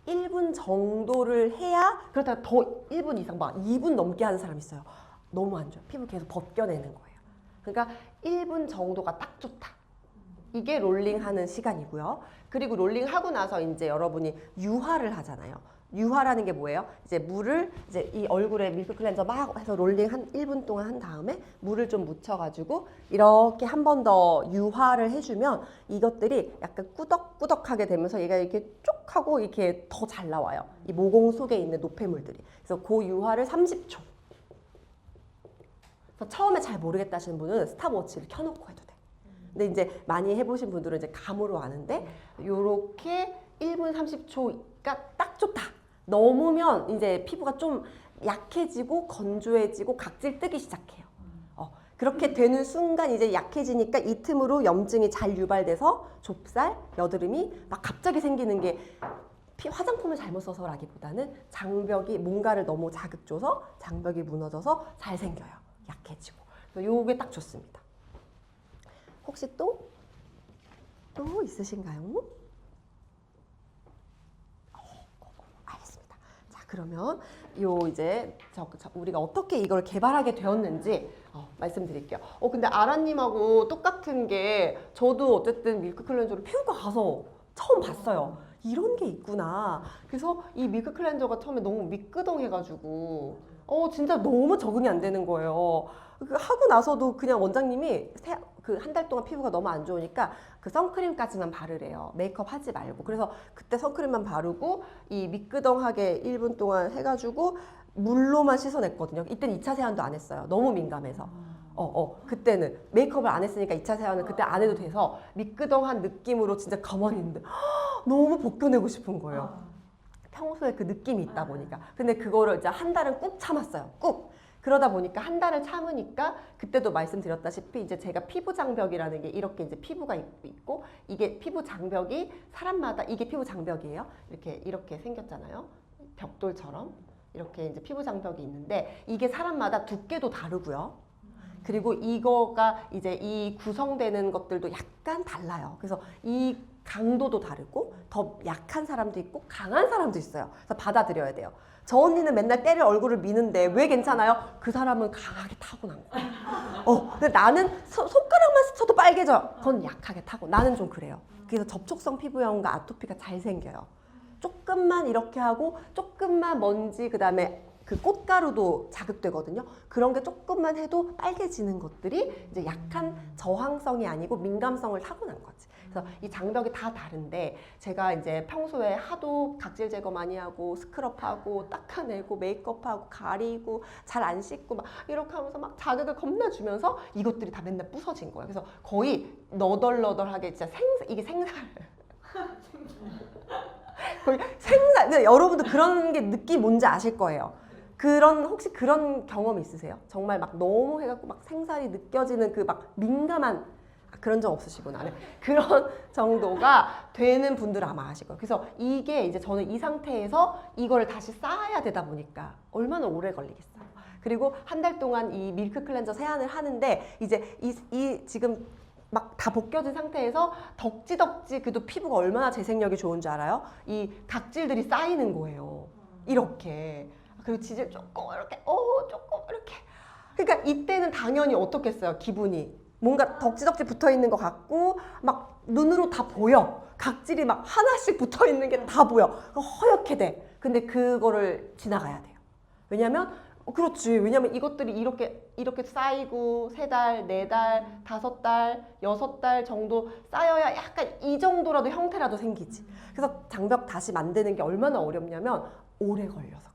1분 정도를 해야 그렇다고 더 1분 이상 막 2분 넘게 하는 사람 있어요. 너무 안 좋아요. 피부 계속 벗겨내는 거예요. 그러니까 1분 정도가 딱 좋다. 이게 롤링하는 시간이고요. 그리고 롤링하고 나서 이제 여러분이 유화를 하잖아요. 유화라는 게 뭐예요? 이제 물을 이제 이 얼굴에 밀크 클렌저 막 해서 롤링 한 1분 동안 한 다음에 물을 좀 묻혀가지고 이렇게 한 번 더 유화를 해주면 이것들이 약간 꾸덕꾸덕하게 되면서 얘가 이렇게 쭉 하고 이렇게 더 잘 나와요. 이 모공 속에 있는 노폐물들이. 그래서 그 유화를 30초. 그래서 처음에 잘 모르겠다 하시는 분은 스탑워치를 켜놓고 해도 돼. 근데 이제 많이 해보신 분들은 이제 감으로 아는데 요렇게 1분 30초가 딱 좋다. 넘으면 이제 피부가 좀 약해지고 건조해지고 각질 뜨기 시작해요. 그렇게 되는 순간 이제 약해지니까 이 틈으로 염증이 잘 유발돼서 좁쌀, 여드름이 막 갑자기 생기는 게 화장품을 잘못 써서라기보다는 장벽이 뭔가를 너무 자극 줘서 장벽이 무너져서 잘 생겨요. 약해지고. 그래서 요게 딱 좋습니다. 혹시 또 있으신가요? 알겠습니다. 자, 그러면 이제 우리가 어떻게 이걸 개발하게 되었는지 말씀드릴게요. 근데 아라님하고 똑같은 게 저도 어쨌든 밀크 클렌저를 피부과 가서 처음 봤어요. 이런 게 있구나. 그래서 이 밀크 클렌저가 처음에 너무 미끄덩해가지고 진짜 너무 적응이 안 되는 거예요. 하고 나서도 그냥 원장님이 그 한 달 동안 피부가 너무 안 좋으니까 그 선크림까지만 바르래요. 메이크업 하지 말고. 그래서 그때 선크림만 바르고 이 미끄덩하게 1분 동안 해가지고 물로만 씻어냈거든요. 이때는 2차 세안도 안 했어요. 너무 민감해서. 그때는 메이크업을 안 했으니까 2차 세안은 그때 안 해도 돼서 미끄덩한 느낌으로 진짜 가만히 있는데 너무 벗겨내고 싶은 거예요. 평소에 그 느낌이 있다 보니까. 근데 그거를 이제 한 달은 꾹 참았어요. 꾹. 그러다 보니까 한 달을 참으니까 그때도 말씀드렸다시피 이제 제가 피부 장벽이라는 게 이렇게 이제 피부가 있고 이게 피부 장벽이 사람마다 이게 피부 장벽이에요. 이렇게 생겼잖아요. 벽돌처럼 이렇게 이제 피부 장벽이 있는데 이게 사람마다 두께도 다르고요. 그리고 이거가 이제 이 구성되는 것들도 약간 달라요. 그래서 이 강도도 다르고 더 약한 사람도 있고 강한 사람도 있어요. 그래서 받아들여야 돼요. 저 언니는 맨날 때려 얼굴을 미는데 왜 괜찮아요? 그 사람은 강하게 타고난 거예요. 근데 나는 손가락만 스쳐도 빨개져. 그건 약하게 타고. 나는 좀 그래요. 그래서 접촉성 피부염과 아토피가 잘 생겨요. 조금만 이렇게 하고 조금만 먼지 그다음에 그 꽃가루도 자극되거든요. 그런 게 조금만 해도 빨개지는 것들이 이제 약한 저항성이 아니고 민감성을 타고난 거지. 그래서 이 장벽이 다 다른데 제가 이제 평소에 하도 각질 제거 많이 하고 스크럽하고 닦아내고 메이크업하고 가리고 잘 안 씻고 막 이렇게 하면서 막 자극을 겁나 주면서 이것들이 다 맨날 부서진 거예요. 그래서 거의 너덜너덜하게 진짜 이게 생살. 거의 생살. 근데 여러분도 그런 게 느낌 뭔지 아실 거예요. 혹시 그런 경험 있으세요? 정말 막 너무 해갖고 막 생살이 느껴지는 그 막 민감한 그런 적 없으시구나. 네. 그런 정도가 되는 분들은 아마 아실 거예요. 그래서 이게 이제 저는 이 상태에서 이거를 다시 쌓아야 되다 보니까 얼마나 오래 걸리겠어요. 그리고 한 달 동안 이 밀크 클렌저 세안을 하는데 이제 이 지금 막 다 벗겨진 상태에서 덕지덕지 그래도 피부가 얼마나 재생력이 좋은 줄 알아요? 이 각질들이 쌓이는 거예요. 이렇게. 그리고 지질 조금 이렇게 조금 이렇게. 그러니까 이때는 당연히 어떻겠어요? 기분이. 뭔가 덕지덕지 붙어 있는 것 같고 막 눈으로 다 보여. 각질이 막 하나씩 붙어 있는 게 다 보여. 허옇게 돼. 근데 그거를 지나가야 돼요. 왜냐면 그렇지. 왜냐면 이것들이 이렇게 쌓이고 3달, 4달, 5달, 6달 정도 쌓여야 약간 이 정도라도 형태라도 생기지. 그래서 장벽 다시 만드는 게 얼마나 어렵냐면 오래 걸려서.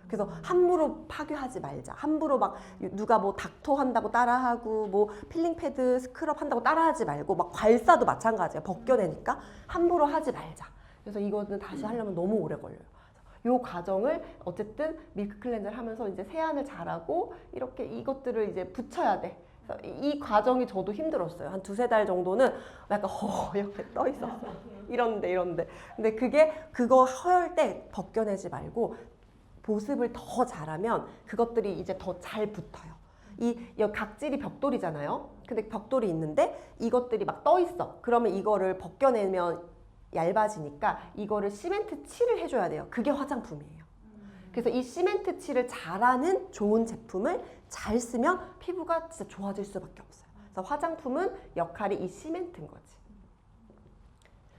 그래서 함부로 파괴하지 말자. 함부로 막 누가 뭐 닥터 한다고 따라하고 뭐 필링 패드 스크럽 한다고 따라하지 말고 막 괄사도 마찬가지야. 벗겨내니까 함부로 하지 말자. 그래서 이거는 다시 하려면 너무 오래 걸려요. 요 과정을 어쨌든 밀크 클렌저를 하면서 이제 세안을 잘하고 이렇게 이것들을 이제 붙여야 돼. 그래서 이 과정이 저도 힘들었어요. 한 2-3달 정도는 약간 허옇게 떠 있었어요. 이런데. 근데 그거 허열 때 벗겨내지 말고 보습을 더 잘하면 그것들이 이제 더 잘 붙어요. 이 각질이 벽돌이잖아요. 근데 벽돌이 있는데 이것들이 막 떠 있어. 그러면 이거를 벗겨내면 얇아지니까 이거를 시멘트 칠을 해줘야 돼요. 그게 화장품이에요. 그래서 이 시멘트 칠을 잘하는 좋은 제품을 잘 쓰면 피부가 진짜 좋아질 수밖에 없어요. 그래서 화장품은 역할이 이 시멘트인 거지.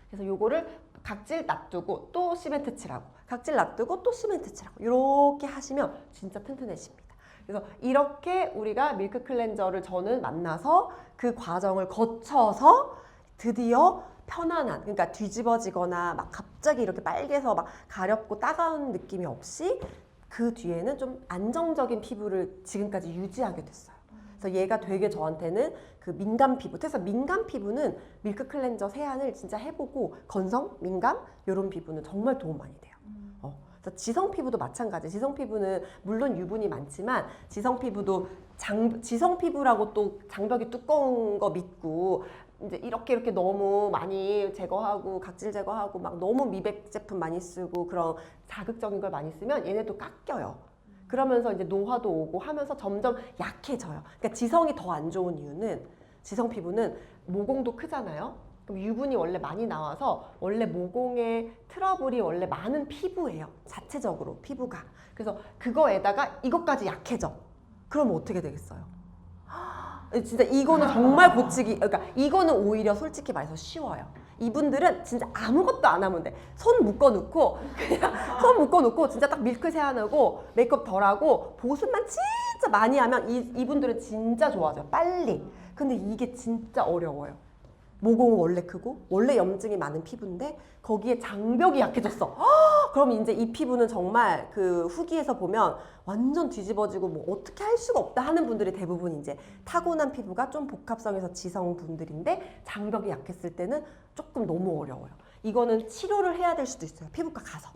그래서 요거를 각질 놔두고 또 시멘트 칠하고 각질 놔두고 또 시멘트 칠하고 이렇게 하시면 진짜 튼튼해집니다. 그래서 이렇게 우리가 밀크 클렌저를 저는 만나서 그 과정을 거쳐서 드디어 편안한, 그러니까 뒤집어지거나 막 갑자기 이렇게 빨개서 막 가렵고 따가운 느낌이 없이 그 뒤에는 좀 안정적인 피부를 지금까지 유지하게 됐어요. 그래서 얘가 되게 저한테는 그 민감 피부, 그래서 민감 피부는 밀크 클렌저 세안을 진짜 해보고 건성, 민감 이런 피부는 정말 도움 많이 돼요. 그래서 지성 피부도 마찬가지. 지성 피부는 물론 유분이 많지만 지성 피부도 지성 피부라고 또 장벽이 두꺼운 거 믿고 이제 이렇게 너무 많이 제거하고 각질 제거하고 막 너무 미백 제품 많이 쓰고 그런 자극적인 걸 많이 쓰면 얘네도 깎여요. 그러면서 이제 노화도 오고 하면서 점점 약해져요. 그러니까 지성이 더 안 좋은 이유는 지성 피부는 모공도 크잖아요. 그럼 유분이 원래 많이 나와서 원래 모공의 트러블이 원래 많은 피부예요. 자체적으로 피부가. 그래서 그거에다가 이것까지 약해져. 그럼 어떻게 되겠어요? 진짜 이거는 정말 고치기, 그러니까 이거는 오히려 솔직히 말해서 쉬워요. 이분들은 진짜 아무것도 안 하면 돼. 손 묶어놓고 그냥 손 묶어놓고 진짜 딱 밀크 세안하고 메이크업 덜하고 보습만 진짜 많이 하면 이분들은 진짜 좋아져요. 빨리. 근데 이게 진짜 어려워요. 모공은 원래 크고 원래 염증이 많은 피부인데 거기에 장벽이 약해졌어. 그럼 이제 이 피부는 정말 그 후기에서 보면 완전 뒤집어지고 뭐 어떻게 할 수가 없다 하는 분들이 대부분 이제 타고난 피부가 좀 복합성에서 지성 분들인데 장벽이 약했을 때는 조금 너무 어려워요. 이거는 치료를 해야 될 수도 있어요. 피부과 가서.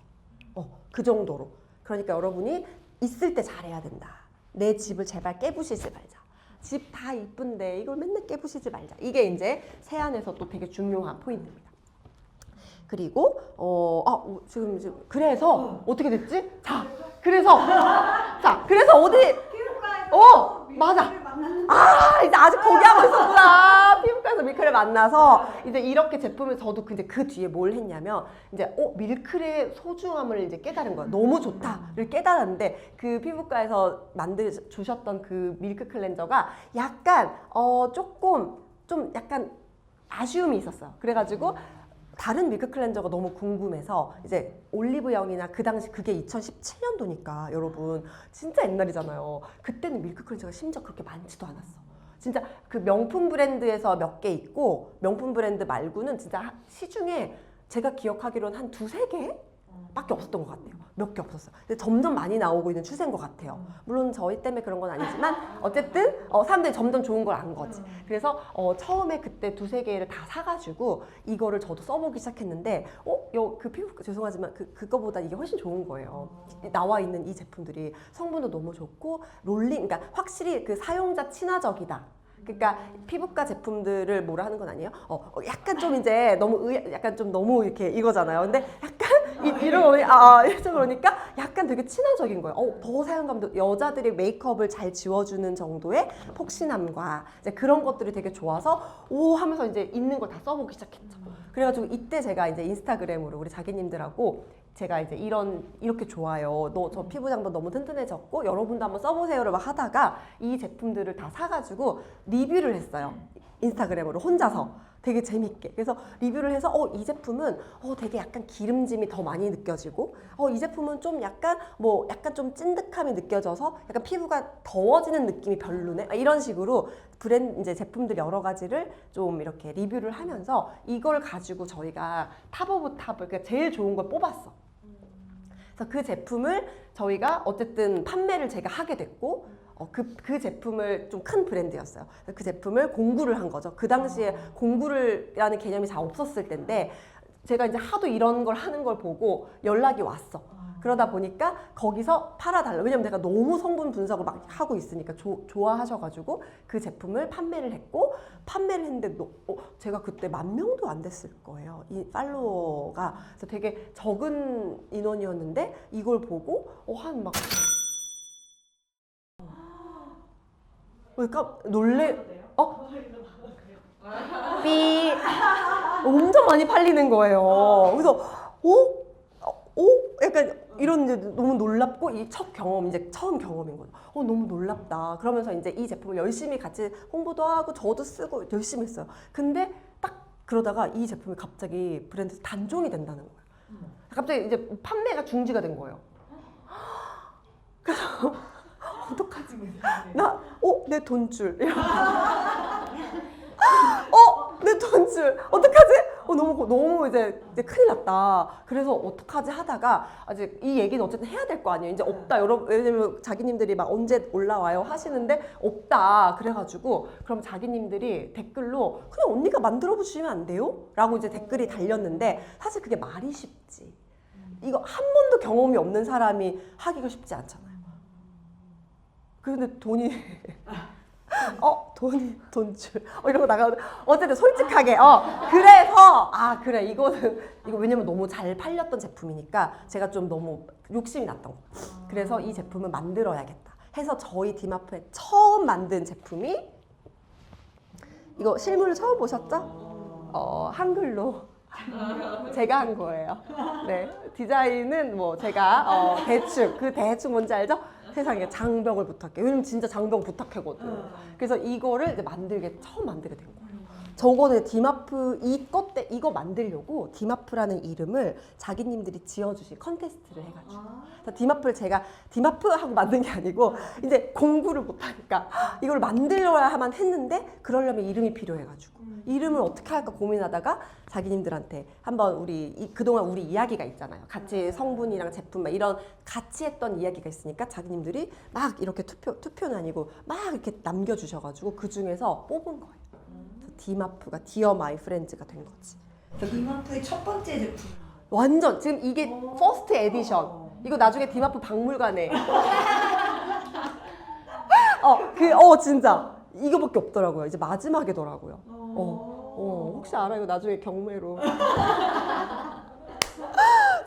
그 정도로. 그러니까 여러분이 있을 때 잘해야 된다. 내 집을 제발 깨부시지 말자. 집 다 이쁜데 이걸 맨날 깨부시지 말자. 이게 이제 세안에서 또 되게 중요한 포인트입니다. 그리고 지금 그래서 어떻게 됐지? 그래서 어디 피부과에서 맞아. 밀크를 만났는데 이제 아직 거기 하고 있었구나. 피부과에서 밀크를 만나서 이제 이렇게 제품을 저도 이제 그 뒤에 뭘 했냐면 이제 밀크의 소중함을 이제 깨달은 거야. 너무 좋다를 깨달았는데 그 피부과에서 주셨던 그 밀크 클렌저가 약간 조금 좀 약간 아쉬움이 있었어요. 그래가지고 다른 밀크 클렌저가 너무 궁금해서 이제 올리브영이나 그 당시 그게 2017년도니까 여러분 진짜 옛날이잖아요. 그때는 밀크 클렌저가 심지어 그렇게 많지도 않았어. 진짜 그 명품 브랜드에서 몇 개 있고 명품 브랜드 말고는 진짜 시중에 제가 기억하기로는 한 2-3개? 밖에 없었던 것 같아요. 몇 개 없었어요. 근데 점점 많이 나오고 있는 추세인 것 같아요. 물론 저희 때문에 그런 건 아니지만 어쨌든 사람들이 점점 좋은 걸 안 거지. 그래서 처음에 그때 두세 개를 다 사가지고 이거를 저도 써보기 시작했는데 그 피부 죄송하지만 그거보다 이게 훨씬 좋은 거예요. 나와 있는 이 제품들이 성분도 너무 좋고 그러니까 확실히 그 사용자 친화적이다. 그러니까 피부과 제품들을 뭐라 하는 건 아니에요. 약간 좀 이제 약간 좀 너무 이렇게 이거잖아요. 근데 약간 이러서 그러니까 약간 되게 친화적인 거예요. 더 사용감도 여자들이 메이크업을 잘 지워주는 정도의 폭신함과 이제 그런 것들이 되게 좋아서 하면서 이제 있는 걸 다 써보기 시작했죠. 그래가지고 이때 제가 이제 인스타그램으로 우리 자기님들하고 제가 이제 이렇게 좋아요. 저 피부장도 너무 튼튼해졌고 여러분도 한번 써보세요를 막 하다가 이 제품들을 다 사가지고 리뷰를 했어요. 인스타그램으로 혼자서 되게 재밌게. 그래서 리뷰를 해서 이 제품은 되게 약간 기름짐이 더 많이 느껴지고 이 제품은 좀 약간 좀 찐득함이 느껴져서 약간 피부가 더워지는 느낌이 별로네. 이런 식으로 브랜드 이제 제품들 여러 가지를 좀 이렇게 리뷰를 하면서 이걸 가지고 저희가 탑 오브 탑을 그러니까 제일 좋은 걸 뽑았어. 그래서 그 제품을 저희가 어쨌든 판매를 제가 하게 됐고 그 제품을 좀 큰 브랜드였어요. 그 제품을 공구를 한 거죠. 그 당시에 공구라는 개념이 잘 없었을 텐데 제가 이제 하도 이런 걸 하는 걸 보고 연락이 왔어. 그러다 보니까 거기서 팔아달라. 왜냐면 내가 너무 성분 분석을 막 하고 있으니까 좋아하셔가지고 그 제품을 판매를 했고 판매를 했는데 제가 그때 10,000명도 안 됐을 거예요. 이 팔로워가. 그래서 되게 적은 인원이었는데 이걸 보고 한 막 그러니까 삐 엄청 많이 팔리는 거예요. 그래서 약간 이런 이제 너무 놀랍고 이 첫 경험 이제 처음 경험인 거죠. 너무 놀랍다. 그러면서 이제 이 제품을 열심히 같이 홍보도 하고 저도 쓰고 열심히 했어요. 근데 딱 그러다가 이 제품이 갑자기 브랜드에서 단종이 된다는 거예요. 갑자기 이제 판매가 중지가 된 거예요. 그래서 어떡하지? 내 돈줄. 내 돈줄. 어떡하지? 너무 이제 큰일 났다. 그래서 어떡하지 하다가 아직 이 얘기는 어쨌든 해야 될 거 아니에요. 이제 없다. 여러분, 왜냐면 자기님들이 막 언제 올라와요 하시는데 없다. 그래가지고 그럼 자기님들이 댓글로 그냥 언니가 만들어 보시면 안 돼요? 라고 이제 댓글이 달렸는데 사실 그게 말이 쉽지. 이거 한 번도 경험이 없는 사람이 하기가 쉽지 않잖아요. 그런데 돈줄 이런 거 나가는데 어쨌든 솔직하게 그래서 그래 이거 왜냐면 너무 잘 팔렸던 제품이니까 제가 좀 너무 욕심이 났던 거. 그래서 이 제품을 만들어야겠다 해서 저희 디마프에 처음 만든 제품이 이거 실물을 처음 보셨죠? 한글로 제가 한 거예요. 네, 디자인은 제가 대충 뭔지 알죠? 세상에 장벽을 부탁해. 왜냐면 진짜 장벽 부탁해거든. 그래서 이거를 이제 처음 만들게 된 거예요. 저거는 디마프 이거 만들려고 디마프라는 이름을 자기님들이 지어주신 컨테스트를 해가지고. 그래서 디마프를 제가 디마프 하고 만든 게 아니고 이제 공부를 못하니까 이걸 만들어야만 했는데 그러려면 이름이 필요해가지고 이름을 어떻게 할까 고민하다가 자기님들한테 한번 그동안 우리 이야기가 있잖아요. 같이 성분이랑 제품 막 이런 같이 했던 이야기가 있으니까 자기님들이 막 이렇게 투표는 아니고 막 이렇게 남겨주셔가지고 그 중에서 뽑은 거예요. 디마프가 디어 마이 프렌즈가 된 거지. 디마프의 첫 번째 제품. 완전 지금 이게 퍼스트 에디션. 이거 나중에 디마프 박물관에. 진짜 이거밖에 없더라고요. 이제 마지막이더라고요. 혹시 알아? 이거 나중에 경매로.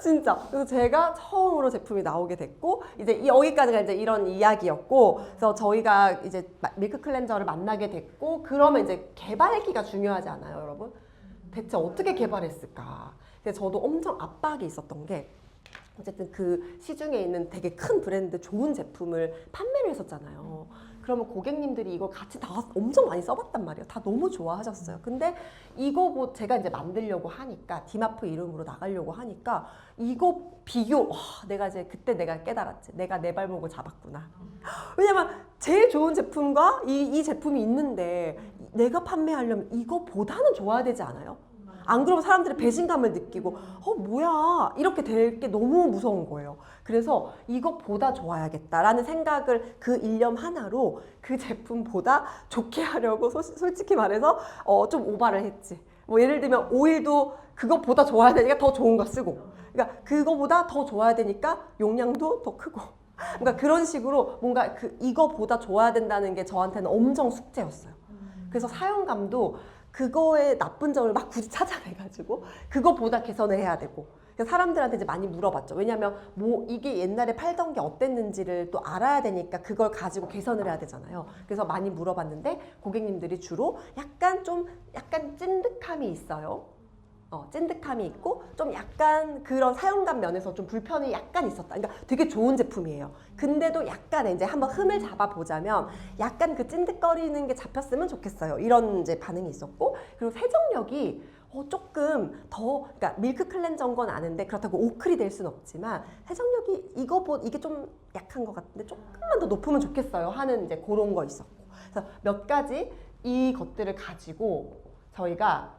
진짜. 그래서 제가 처음으로 제품이 나오게 됐고, 이제 여기까지가 이제 이런 이야기였고, 그래서 저희가 이제 밀크 클렌저를 만나게 됐고, 그러면 이제 개발기가 중요하지 않아요, 여러분? 대체 어떻게 개발했을까? 그래서 저도 엄청 압박이 있었던 게, 어쨌든 그 시중에 있는 되게 큰 브랜드 좋은 제품을 판매를 했었잖아요. 그러면 고객님들이 이걸 같이 다 엄청 많이 써봤단 말이에요. 다 너무 좋아하셨어요. 근데 이거 제가 이제 만들려고 하니까 디마프 이름으로 나가려고 하니까 이거 그때 내가 깨달았지. 내가 내 발목을 잡았구나. 왜냐면 제일 좋은 제품과 이 제품이 있는데 내가 판매하려면 이거보다는 좋아야 되지 않아요? 안 그러면 사람들이 배신감을 느끼고 뭐야 이렇게 될 게 너무 무서운 거예요. 그래서 이것보다 좋아야겠다라는 생각을 그 일념 하나로 그 제품보다 좋게 하려고 솔직히 말해서 좀 오바를 했지. 뭐 예를 들면 오일도 그것보다 좋아야 되니까 더 좋은 거 쓰고, 그러니까 그거보다 더 좋아야 되니까 용량도 더 크고, 그러니까 그런 식으로 뭔가 이거보다 좋아야 된다는 게 저한테는 엄청 숙제였어요. 그래서 사용감도 그거의 나쁜 점을 막 굳이 찾아내가지고 그거보다 개선을 해야 되고, 그래서 사람들한테 이제 많이 물어봤죠. 왜냐면 뭐 이게 옛날에 팔던 게 어땠는지를 또 알아야 되니까 그걸 가지고 개선을 해야 되잖아요. 그래서 많이 물어봤는데 고객님들이 주로 약간 찐득함이 있어요. 찐득함이 있고 좀 약간 그런 사용감 면에서 좀 불편이 약간 있었다. 그러니까 되게 좋은 제품이에요. 근데도 약간 이제 한번 흠을 잡아보자면 약간 그 찐득거리는 게 잡혔으면 좋겠어요. 이런 이제 반응이 있었고, 그리고 세정력이 조금 더, 그러니까 밀크 클렌저인 건 아는데 그렇다고 오클이 될 수는 없지만 세정력이 이게 좀 약한 것 같은데 조금만 더 높으면 좋겠어요 하는 이제 그런 거 있었고, 그래서 몇 가지 이것들을 가지고 저희가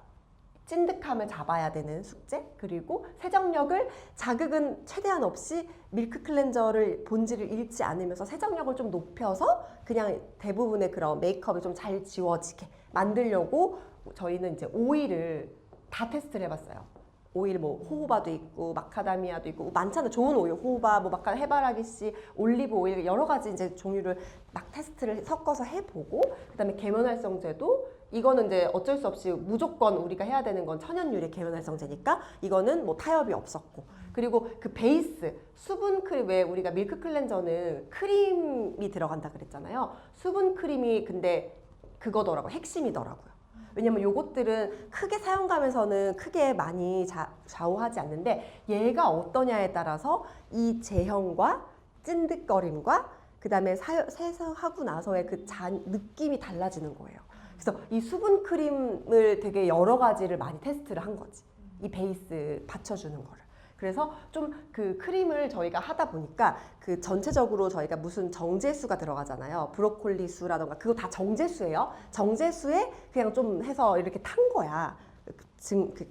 찐득함을 잡아야 되는 숙제, 그리고 세정력을 자극은 최대한 없이 밀크 클렌저를 본질을 잃지 않으면서 세정력을 좀 높여서 그냥 대부분의 그런 메이크업이 좀 잘 지워지게 만들려고 저희는 이제 오일을 다 테스트를 해봤어요. 오일 뭐 호호바도 있고 마카다미아도 있고 많잖아요. 좋은 오일, 호호바, 뭐 해바라기씨, 올리브 오일 여러 가지 이제 종류를 막 테스트를 섞어서 해보고, 그다음에 계면활성제도 이거는 이제 어쩔 수 없이 무조건 우리가 해야 되는 건 천연 유래 계면활성제니까 이거는 뭐 타협이 없었고, 그리고 그 베이스 수분 크림, 왜 우리가 밀크 클렌저는 크림이 들어간다 그랬잖아요. 수분 크림이 근데 그거더라고요. 핵심이더라고요. 왜냐면 요것들은 크게 사용감에서는 크게 많이 좌우하지 않는데 얘가 어떠냐에 따라서 이 제형과 찐득거림과 그 다음에 세수하고 나서의 그 느낌이 달라지는 거예요. 그래서 이 수분 크림을 되게 여러 가지를 많이 테스트를 한 거지. 이 베이스 받쳐주는 거를. 그래서 좀 그 크림을 저희가 하다 보니까 그 전체적으로 저희가 무슨 정제수가 들어가잖아요. 브로콜리 수라던가 그거 다 정제수예요. 정제수에 그냥 좀 해서 이렇게 탄 거야.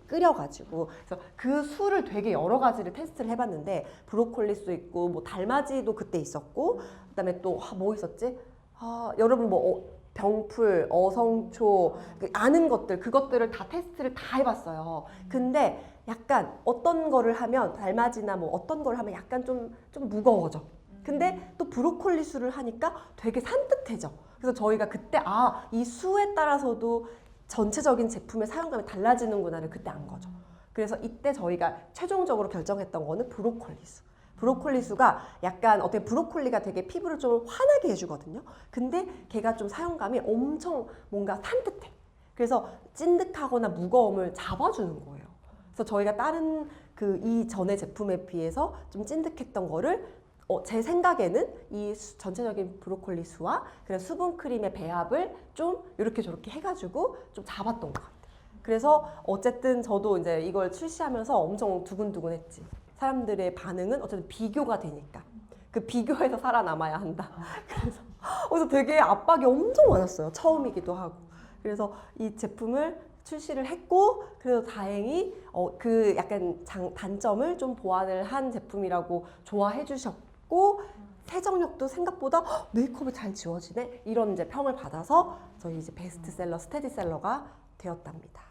끓여가지고. 그래서 그 수를 되게 여러 가지를 테스트를 해봤는데 브로콜리 수 있고 뭐 달맞이도 그때 있었고, 그다음에 또 뭐 있었지? 여러분 뭐 병풀, 어성초, 아는 것들, 그것들을 다 테스트를 다 해봤어요. 근데 약간 어떤 거를 하면 달맞이나 뭐 어떤 걸 하면 약간 좀 무거워져. 근데 또 브로콜리 수를 하니까 되게 산뜻해져. 그래서 저희가 그때 이 수에 따라서도 전체적인 제품의 사용감이 달라지는구나를 그때 안 거죠. 그래서 이때 저희가 최종적으로 결정했던 거는 브로콜리 수. 브로콜리 수가 약간 어떻게 브로콜리가 되게 피부를 좀 환하게 해주거든요. 근데 걔가 좀 사용감이 엄청 뭔가 산뜻해. 그래서 찐득하거나 무거움을 잡아주는 거예요. 그래서 저희가 다른 그 이전의 제품에 비해서 좀 찐득했던 거를 제 생각에는 이 전체적인 브로콜리 수와 그래서 수분 크림의 배합을 좀 이렇게 저렇게 해가지고 좀 잡았던 것 같아요. 그래서 어쨌든 저도 이제 이걸 출시하면서 엄청 두근두근했지. 사람들의 반응은 어쨌든 비교가 되니까 그 비교에서 살아남아야 한다. 그래서 되게 압박이 엄청 많았어요. 처음이기도 하고. 그래서 이 제품을 출시를 했고, 그래서 다행히 그 약간 단점을 좀 보완을 한 제품이라고 좋아해 주셨고, 세정력도 생각보다 메이크업이 잘 지워지네 이런 이제 평을 받아서 저희 이제 베스트셀러, 스테디셀러가 되었답니다.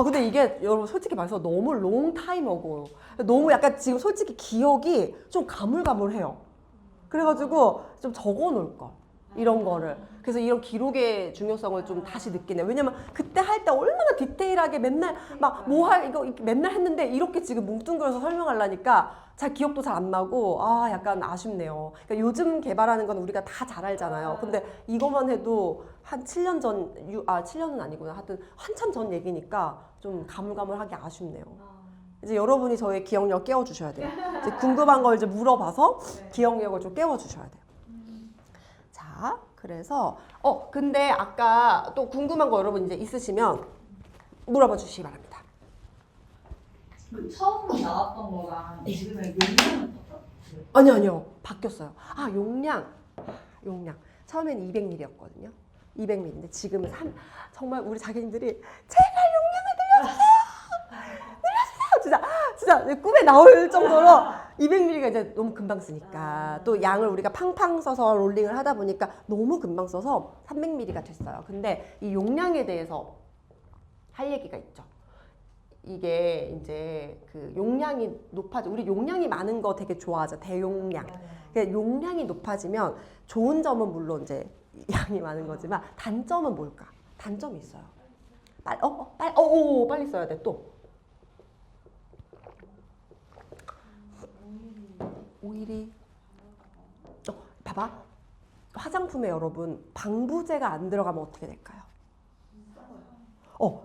근데 이게 여러분 솔직히 말해서 너무 롱타임어고 너무 약간 지금 솔직히 기억이 좀 가물가물해요. 그래가지고 좀 적어 놓을 걸, 이런 거를. 그래서 이런 기록의 중요성을 좀 다시 느끼네요. 왜냐면 그때 할 때 얼마나 디테일하게 맨날 막 이거 맨날 했는데 이렇게 지금 뭉뚱그려서 설명하려니까 잘 기억도 잘 안 나고 약간 아쉽네요. 그러니까 요즘 개발하는 건 우리가 다 잘 알잖아요. 근데 이것만 해도 한 7년 전, 7년은 아니구나. 하여튼 한참 전 얘기니까 좀 가물가물하게 아쉽네요. 이제 여러분이 저의 기억력 깨워주셔야 돼요. 이제 궁금한 걸 이제 물어봐서 기억력을 좀 깨워주셔야 돼요. 자, 그래서 근데 아까 또 궁금한 거 여러분 이제 있으시면 물어봐 주시기 바랍니다. 그 처음 나왔던 거랑 지금의 용량은 어떠세요? 아니요. 바뀌었어요. 용량. 처음엔 200ml였거든요. 200ml인데 지금은 정말 우리 자기님들이 제발 용량을 늘려주세요. 진짜 꿈에 나올 정도로 200ml가 이제 너무 금방 쓰니까 또 양을 우리가 팡팡 써서 롤링을 하다 보니까 너무 금방 써서 300ml가 됐어요. 근데 이 용량에 대해서 할 얘기가 있죠. 이게 이제 그 용량이 우리 용량이 많은 거 되게 좋아하죠. 대용량. 그러니까 용량이 높아지면 좋은 점은 물론 이제 양이 많은 거지만 단점은 뭘까? 단점이 있어요. 빨리 써야 돼 또. 오일이 봐봐. 화장품에 여러분 방부제가 안 들어가면 어떻게 될까요?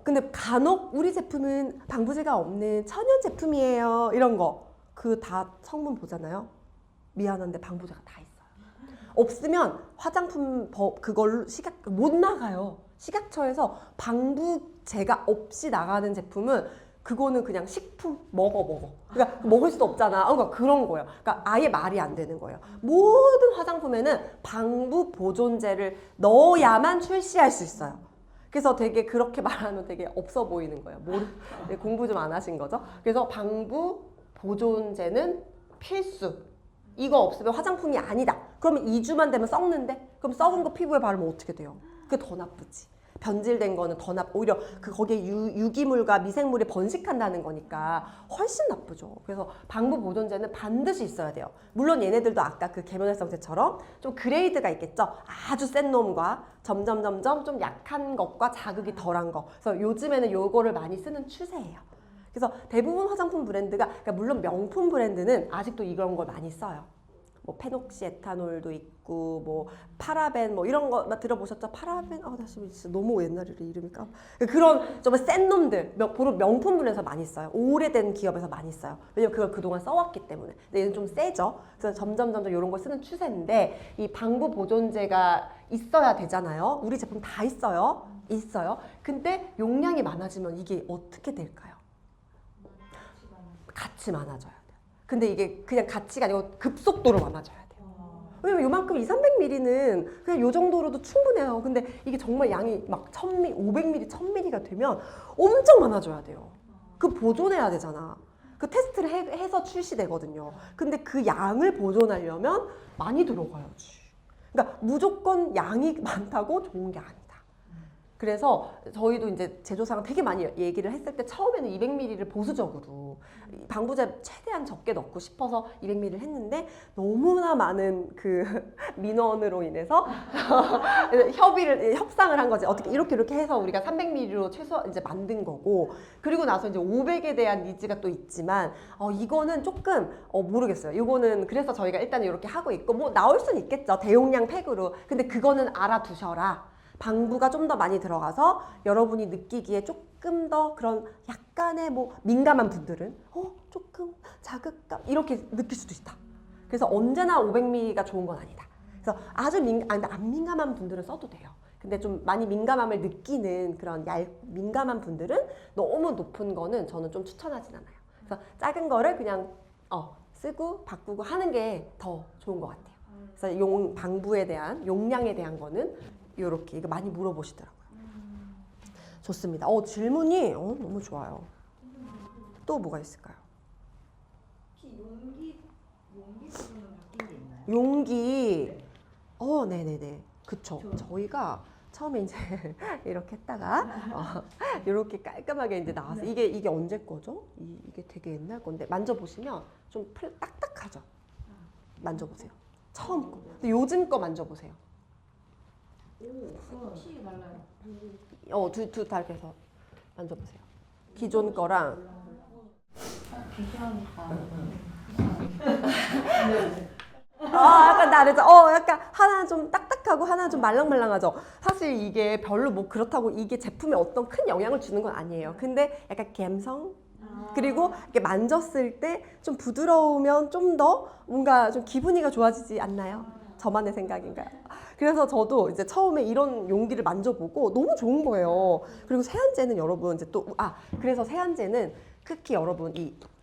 근데 간혹 우리 제품은 방부제가 없는 천연 제품이에요. 이런 거. 그 다 성분 보잖아요. 미안한데 방부제가 다 있어요. 없으면 화장품 그걸로 못 나가요. 식약처에서 방부제가 없이 나가는 제품은 그거는 그냥 식품 먹어. 그러니까 먹을 수도 없잖아. 그러니까 그런 거예요. 그러니까 아예 말이 안 되는 거예요. 모든 화장품에는 방부 보존제를 넣어야만 출시할 수 있어요. 그래서 되게 그렇게 말하면 되게 없어 보이는 거예요. 공부 좀 안 하신 거죠? 그래서 방부 보존제는 필수. 이거 없으면 화장품이 아니다. 그러면 2주만 되면 썩는데? 그럼 썩은 거 피부에 바르면 어떻게 돼요? 그게 더 나쁘지. 변질된 거는 더 오히려 거기에 유기물과 미생물이 번식한다는 거니까 훨씬 나쁘죠. 그래서 방부 보존제는 반드시 있어야 돼요. 물론 얘네들도 아까 그 계면활성제처럼 좀 그레이드가 있겠죠. 아주 센 놈과 점점 좀 약한 것과 자극이 덜한 거. 그래서 요즘에는 요거를 많이 쓰는 추세예요. 그래서 대부분 화장품 브랜드가 그러니까 물론 명품 브랜드는 아직도 이런 걸 많이 써요. 뭐 페녹시에탄올도 있고 뭐 파라벤 뭐 이런 거 들어보셨죠? 파라벤? 나 지금 진짜 너무 옛날이래 이름이 그런 정말 센 놈들 명품 브랜드에서 많이 써요. 오래된 기업에서 많이 써요. 왜냐면 그걸 그동안 써왔기 때문에. 근데 얘는 좀 세죠. 그래서 점점 이런 걸 쓰는 추세인데 이 방부 보존제가 있어야 되잖아요. 우리 제품 다 있어요. 근데 용량이 많아지면 이게 어떻게 될까요? 같이 많아져야 돼요. 근데 이게 그냥 가치가 아니고 급속도로 많아져야 돼요. 왜냐면 요만큼 200~300ml는 그냥 요 정도로도 충분해요. 근데 이게 정말 양이 막 1000ml, 500ml, 1000ml가 되면 엄청 많아져야 돼요. 그 보존해야 되잖아. 그 테스트를 해서 출시되거든요. 근데 그 양을 보존하려면 많이 들어가야지. 그러니까 무조건 양이 많다고 좋은 게 아니다. 그래서 저희도 이제 제조사랑 되게 많이 얘기를 했을 때 처음에는 200ml를 보수적으로 방부제 최대한 적게 넣고 싶어서 200ml를 했는데 너무나 많은 그 민원으로 인해서 협상을 한 거지. 어떻게 이렇게 해서 우리가 300ml로 최소 이제 만든 거고 그리고 나서 이제 500에 대한 니즈가 또 있지만 이거는 조금 모르겠어요. 이거는 그래서 저희가 일단 이렇게 하고 있고 뭐 나올 수는 있겠죠. 대용량 팩으로. 근데 그거는 알아두셔라. 방부가 좀 더 많이 들어가서 여러분이 느끼기에 조금 더 그런 약간의 뭐 민감한 분들은 조금 자극감 이렇게 느낄 수도 있다. 그래서 언제나 500ml가 좋은 건 아니다. 그래서 아주 안 민감한 분들은 써도 돼요. 근데 좀 많이 민감함을 느끼는 그런 민감한 분들은 너무 높은 거는 저는 좀 추천하진 않아요. 그래서 작은 거를 그냥 쓰고 바꾸고 하는 게 더 좋은 것 같아요. 그래서 방부에 대한 용량에 대한 거는 요렇게 이거 많이 물어보시더라고요. 좋습니다. 질문이 너무 좋아요. 또 뭐가 있을까요? 혹시 용기 부분은 바뀐 게 있나요? 용기. 네네네. 그쵸. 저희가 처음에 이제 이렇게 했다가 이렇게 깔끔하게 이제 나와서 이게 언제 거죠? 이게 되게 옛날 건데 만져보시면 좀 딱딱하죠. 만져보세요. 처음 거. 근데 요즘 거 만져보세요. 확실히 달라요. 두 달 해서 만져보세요. 기존 거랑. 약간 다르죠. 약간 하나 좀 딱딱하고 하나 좀 말랑말랑하죠. 사실 이게 별로 뭐 그렇다고 이게 제품에 어떤 큰 영향을 주는 건 아니에요. 근데 약간 감성? 그리고 이렇게 만졌을 때 좀 부드러우면 좀 더 뭔가 좀 기분이가 좋아지지 않나요? 저만의 생각인가요? 그래서 저도 이제 처음에 이런 용기를 만져보고 너무 좋은 거예요. 그리고 세안제는 여러분 이제 그래서 세안제는 특히 여러분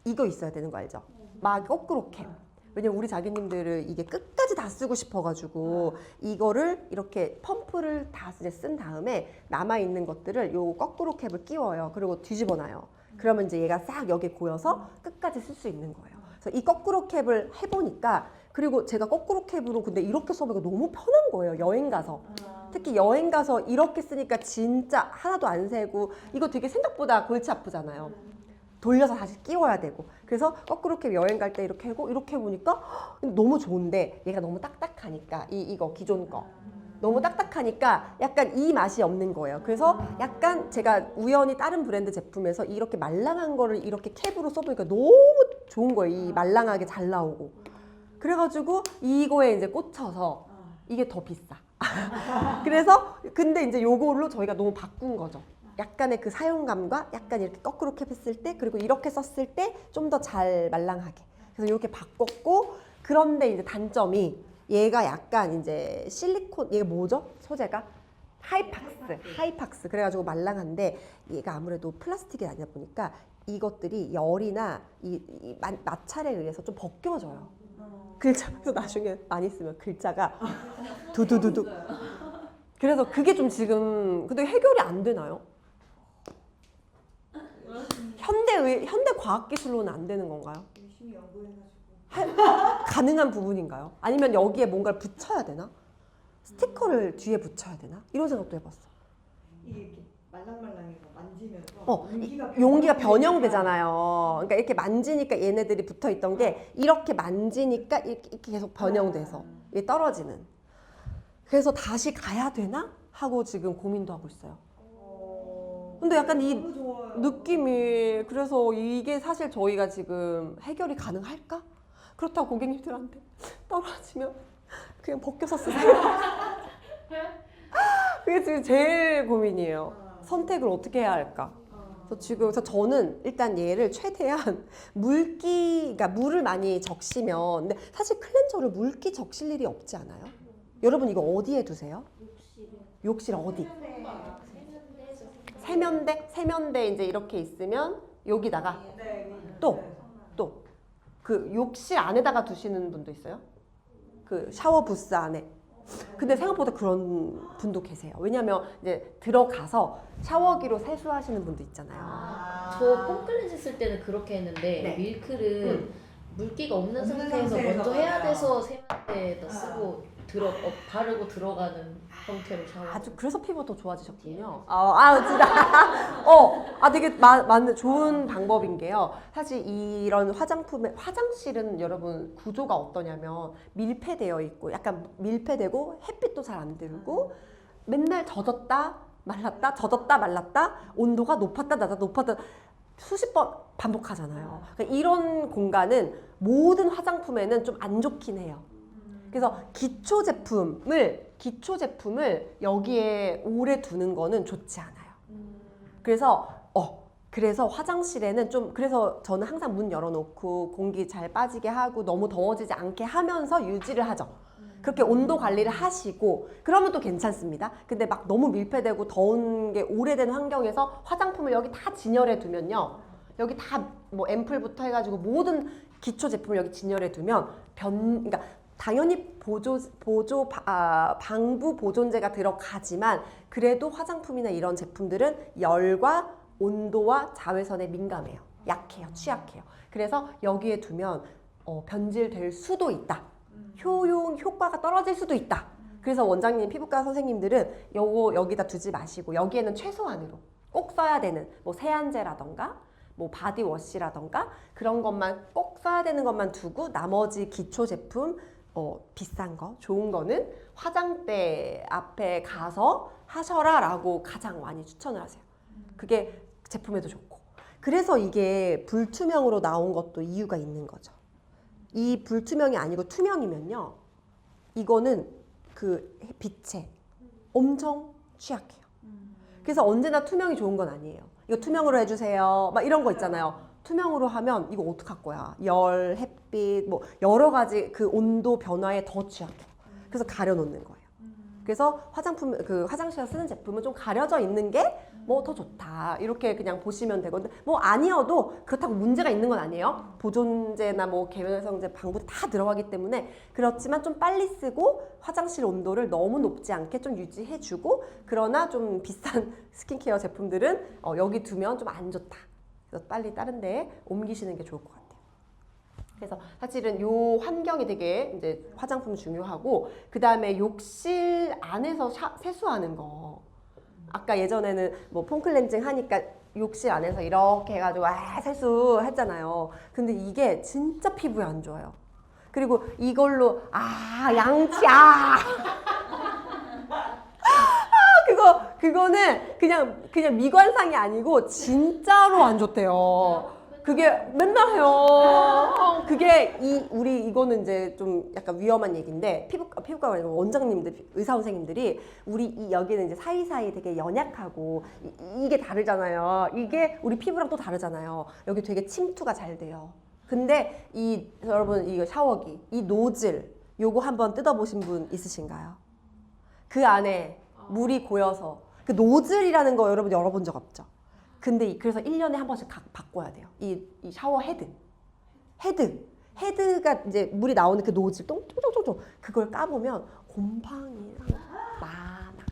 이거 있어야 되는 거 알죠? 막 거꾸로 캡. 왜냐면 우리 자기님들은 이게 끝까지 다 쓰고 싶어가지고 이거를 이렇게 펌프를 다 이제 쓴 다음에 남아있는 것들을 요 거꾸로 캡을 끼워요. 그리고 뒤집어 놔요. 그러면 이제 얘가 싹 여기에 고여서 끝까지 쓸 수 있는 거예요. 그래서 이 거꾸로 캡을 해보니까 그리고 제가 거꾸로 캡으로 근데 이렇게 써보니까 너무 편한 거예요. 여행 가서. 특히 여행 가서 이렇게 쓰니까 진짜 하나도 안 새고 이거 되게 생각보다 골치 아프잖아요. 돌려서 다시 끼워야 되고 그래서 거꾸로 캡 여행 갈 때 이렇게 하고 이렇게 해보니까 너무 좋은데 얘가 너무 딱딱하니까 이거 기존 거 너무 딱딱하니까 약간 이 맛이 없는 거예요. 그래서 약간 제가 우연히 다른 브랜드 제품에서 이렇게 말랑한 거를 이렇게 캡으로 써보니까 너무 좋은 거예요. 이 말랑하게 잘 나오고 그래가지고 이거에 이제 꽂혀서 이게 더 비싸. 그래서 근데 이제 요걸로 저희가 너무 바꾼 거죠. 약간의 그 사용감과 약간 이렇게 거꾸로 캡했을 때 그리고 이렇게 썼을 때 좀 더 잘 말랑하게 그래서 이렇게 바꿨고 그런데 이제 단점이 얘가 약간 이제 실리콘 얘가 뭐죠? 소재가 하이팍스 그래가지고 말랑한데 얘가 아무래도 플라스틱이 아니다 보니까 이것들이 열이나 이 마찰에 의해서 좀 벗겨져요. 그래서 나중에 많이 쓰면 글자가 두두두두 그래서 그게 좀 지금 근데 해결이 안 되나요? 현대 과학기술로는 안 되는 건가요? 열심히 연구해가지고 가능한 부분인가요? 아니면 여기에 뭔가를 붙여야 되나? 스티커를 뒤에 붙여야 되나? 이런 생각도 해봤어. 이게 이렇게 말랑말랑해서 만지면서 용기가 변형되잖아요. 그러니까 이렇게 만지니까 얘네들이 붙어있던 게 이렇게 만지니까 이렇게 계속 변형돼서 이게 떨어지는. 그래서 다시 가야 되나? 하고 지금 고민도 하고 있어요. 근데 약간 이 너무 좋아요. 느낌이 그래서 이게 사실 저희가 지금 해결이 가능할까? 그렇다고 고객님들한테 떨어지면 그냥 벗겨서 쓰세요. 그게 지금 제일 고민이에요. 선택을 어떻게 해야 할까? 그래서 저는 일단 얘를 최대한 그러니까 물을 많이 적시면 근데 사실 클렌저를 물기 적실 일이 없지 않아요? 여러분 이거 어디에 두세요? 욕실 어디? 세면대 이제 이렇게 있으면 여기다가 또 그 욕실 안에다가 두시는 분도 있어요. 그 샤워 부스 안에. 근데 생각보다 그런 분도 계세요. 왜냐면 이제 들어가서 샤워기로 세수하시는 분도 있잖아요. 저 폼클렌즈 쓸 때는 그렇게 했는데 네. 밀크를 물기가 없는 상태에서 상태에서 먼저 해야 맞아요. 돼서 세면대에다 쓰고 바르고 들어가는 형태로 샤워. 아주 그래서 피부가 더 좋아지셨군요. 진짜. 되게 맞는 좋은 방법인 게요. 사실 이런 화장실은 여러분 구조가 어떠냐면 밀폐되어 있고 약간 밀폐되고 햇빛도 잘 안 들고 맨날 젖었다 말랐다 온도가 높았다 낮았다 수십 번 반복하잖아요. 그러니까 이런 공간은 모든 화장품에는 좀 안 좋긴 해요. 그래서 기초 제품을 여기에 오래 두는 거는 좋지 않아요. 그래서 화장실에는 그래서 저는 항상 문 열어놓고 공기 잘 빠지게 하고 너무 더워지지 않게 하면서 유지를 하죠. 그렇게 온도 관리를 하시고 그러면 또 괜찮습니다. 근데 막 너무 밀폐되고 더운 게 오래된 환경에서 화장품을 여기 다 진열해 두면요. 여기 다 뭐 앰플부터 해가지고 모든 기초 제품을 여기 진열해 두면 그러니까 당연히 방부 보존제가 들어가지만 그래도 화장품이나 이런 제품들은 열과 온도와 자외선에 민감해요. 약해요. 취약해요. 그래서 여기에 두면 변질될 수도 있다. 효과가 떨어질 수도 있다. 그래서 원장님, 피부과 선생님들은 여기다 두지 마시고 여기에는 최소한으로 꼭 써야 되는 뭐 세안제라던가 뭐 바디워시라던가 그런 것만 꼭 써야 되는 것만 두고 나머지 기초 제품 비싼 거, 좋은 거는 화장대 앞에 가서 하셔라 라고 가장 많이 추천을 하세요. 그게 제품에도 좋고. 그래서 이게 불투명으로 나온 것도 이유가 있는 거죠. 이 불투명이 아니고 투명이면요. 이거는 그 빛에 엄청 취약해요. 그래서 언제나 투명이 좋은 건 아니에요. 이거 투명으로 해주세요. 막 이런 거 있잖아요. 투명으로 하면 이거 어떡할 거야. 열, 햇빛, 뭐 여러 가지 그 온도 변화에 더 취약해요. 그래서 가려놓는 거예요. 그래서 화장품 그 화장실에서 쓰는 제품은 좀 가려져 있는 게 뭐 더 좋다 이렇게 그냥 보시면 되거든요. 뭐 아니어도 그렇다고 문제가 있는 건 아니에요. 보존제나 뭐 계면성제 방부제 다 들어가기 때문에 그렇지만 좀 빨리 쓰고 화장실 온도를 너무 높지 않게 좀 유지해주고 그러나 좀 비싼 스킨케어 제품들은 여기 두면 좀 안 좋다. 그래서 빨리 다른 데에 옮기시는 게 좋을 것 같아요. 그래서 사실은 요 환경이 되게 이제 화장품 중요하고 그 다음에 욕실 안에서 세수하는 거. 아까 예전에는 뭐 폼클렌징 하니까 욕실 안에서 이렇게 해가지고 세수했잖아요. 근데 이게 진짜 피부에 안 좋아요. 그리고 이걸로 양치 그거는 그냥 미관상이 아니고 진짜로 안 좋대요. 그게 맨날 해요. 그게 이거는 이제 좀 약간 위험한 얘기인데 피부과 원장님들, 의사 선생님들이 우리 여기는 이제 사이사이 되게 연약하고 이게 다르잖아요. 이게 우리 피부랑 또 다르잖아요. 여기 되게 침투가 잘 돼요. 근데 여러분 이거 샤워기, 이 노즐 요거 한번 뜯어보신 분 있으신가요? 그 안에 물이 고여서 그 노즐이라는 거 여러분 열어본 적 없죠? 근데 그래서 1년에 한 번씩 바꿔야 돼요. 이 샤워 헤드가 이제 물이 나오는 그 노즐 똥똥똥똥 그걸 까보면 곰팡이랑 많아.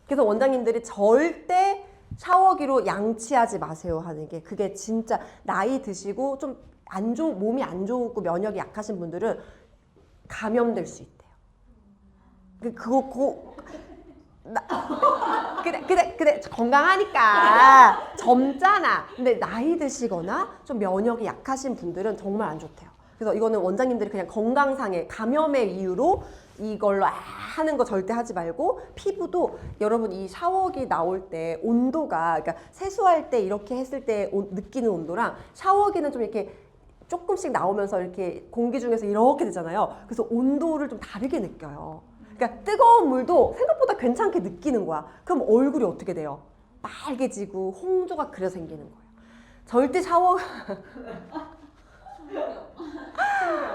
그래서 원장님들이 절대 샤워기로 양치하지 마세요 하는 게 그게 진짜 나이 드시고 좀 몸이 안 좋고 면역이 약하신 분들은 감염될 수 있대요. 그래 건강하니까 젊잖아. 근데 나이 드시거나 좀 면역이 약하신 분들은 정말 안 좋대요. 그래서 이거는 원장님들이 그냥 건강상의 감염의 이유로 이걸로 하는 거 절대 하지 말고 피부도 여러분 이 샤워기 나올 때 온도가 그러니까 세수할 때 이렇게 했을 때 느끼는 온도랑 샤워기는 좀 이렇게 조금씩 나오면서 이렇게 공기 중에서 이렇게 되잖아요. 그래서 온도를 좀 다르게 느껴요. 그러니까 뜨거운 물도 생각보다 괜찮게 느끼는 거야. 그럼 얼굴이 어떻게 돼요? 빨개지고 홍조가 그려 생기는 거예요. 절대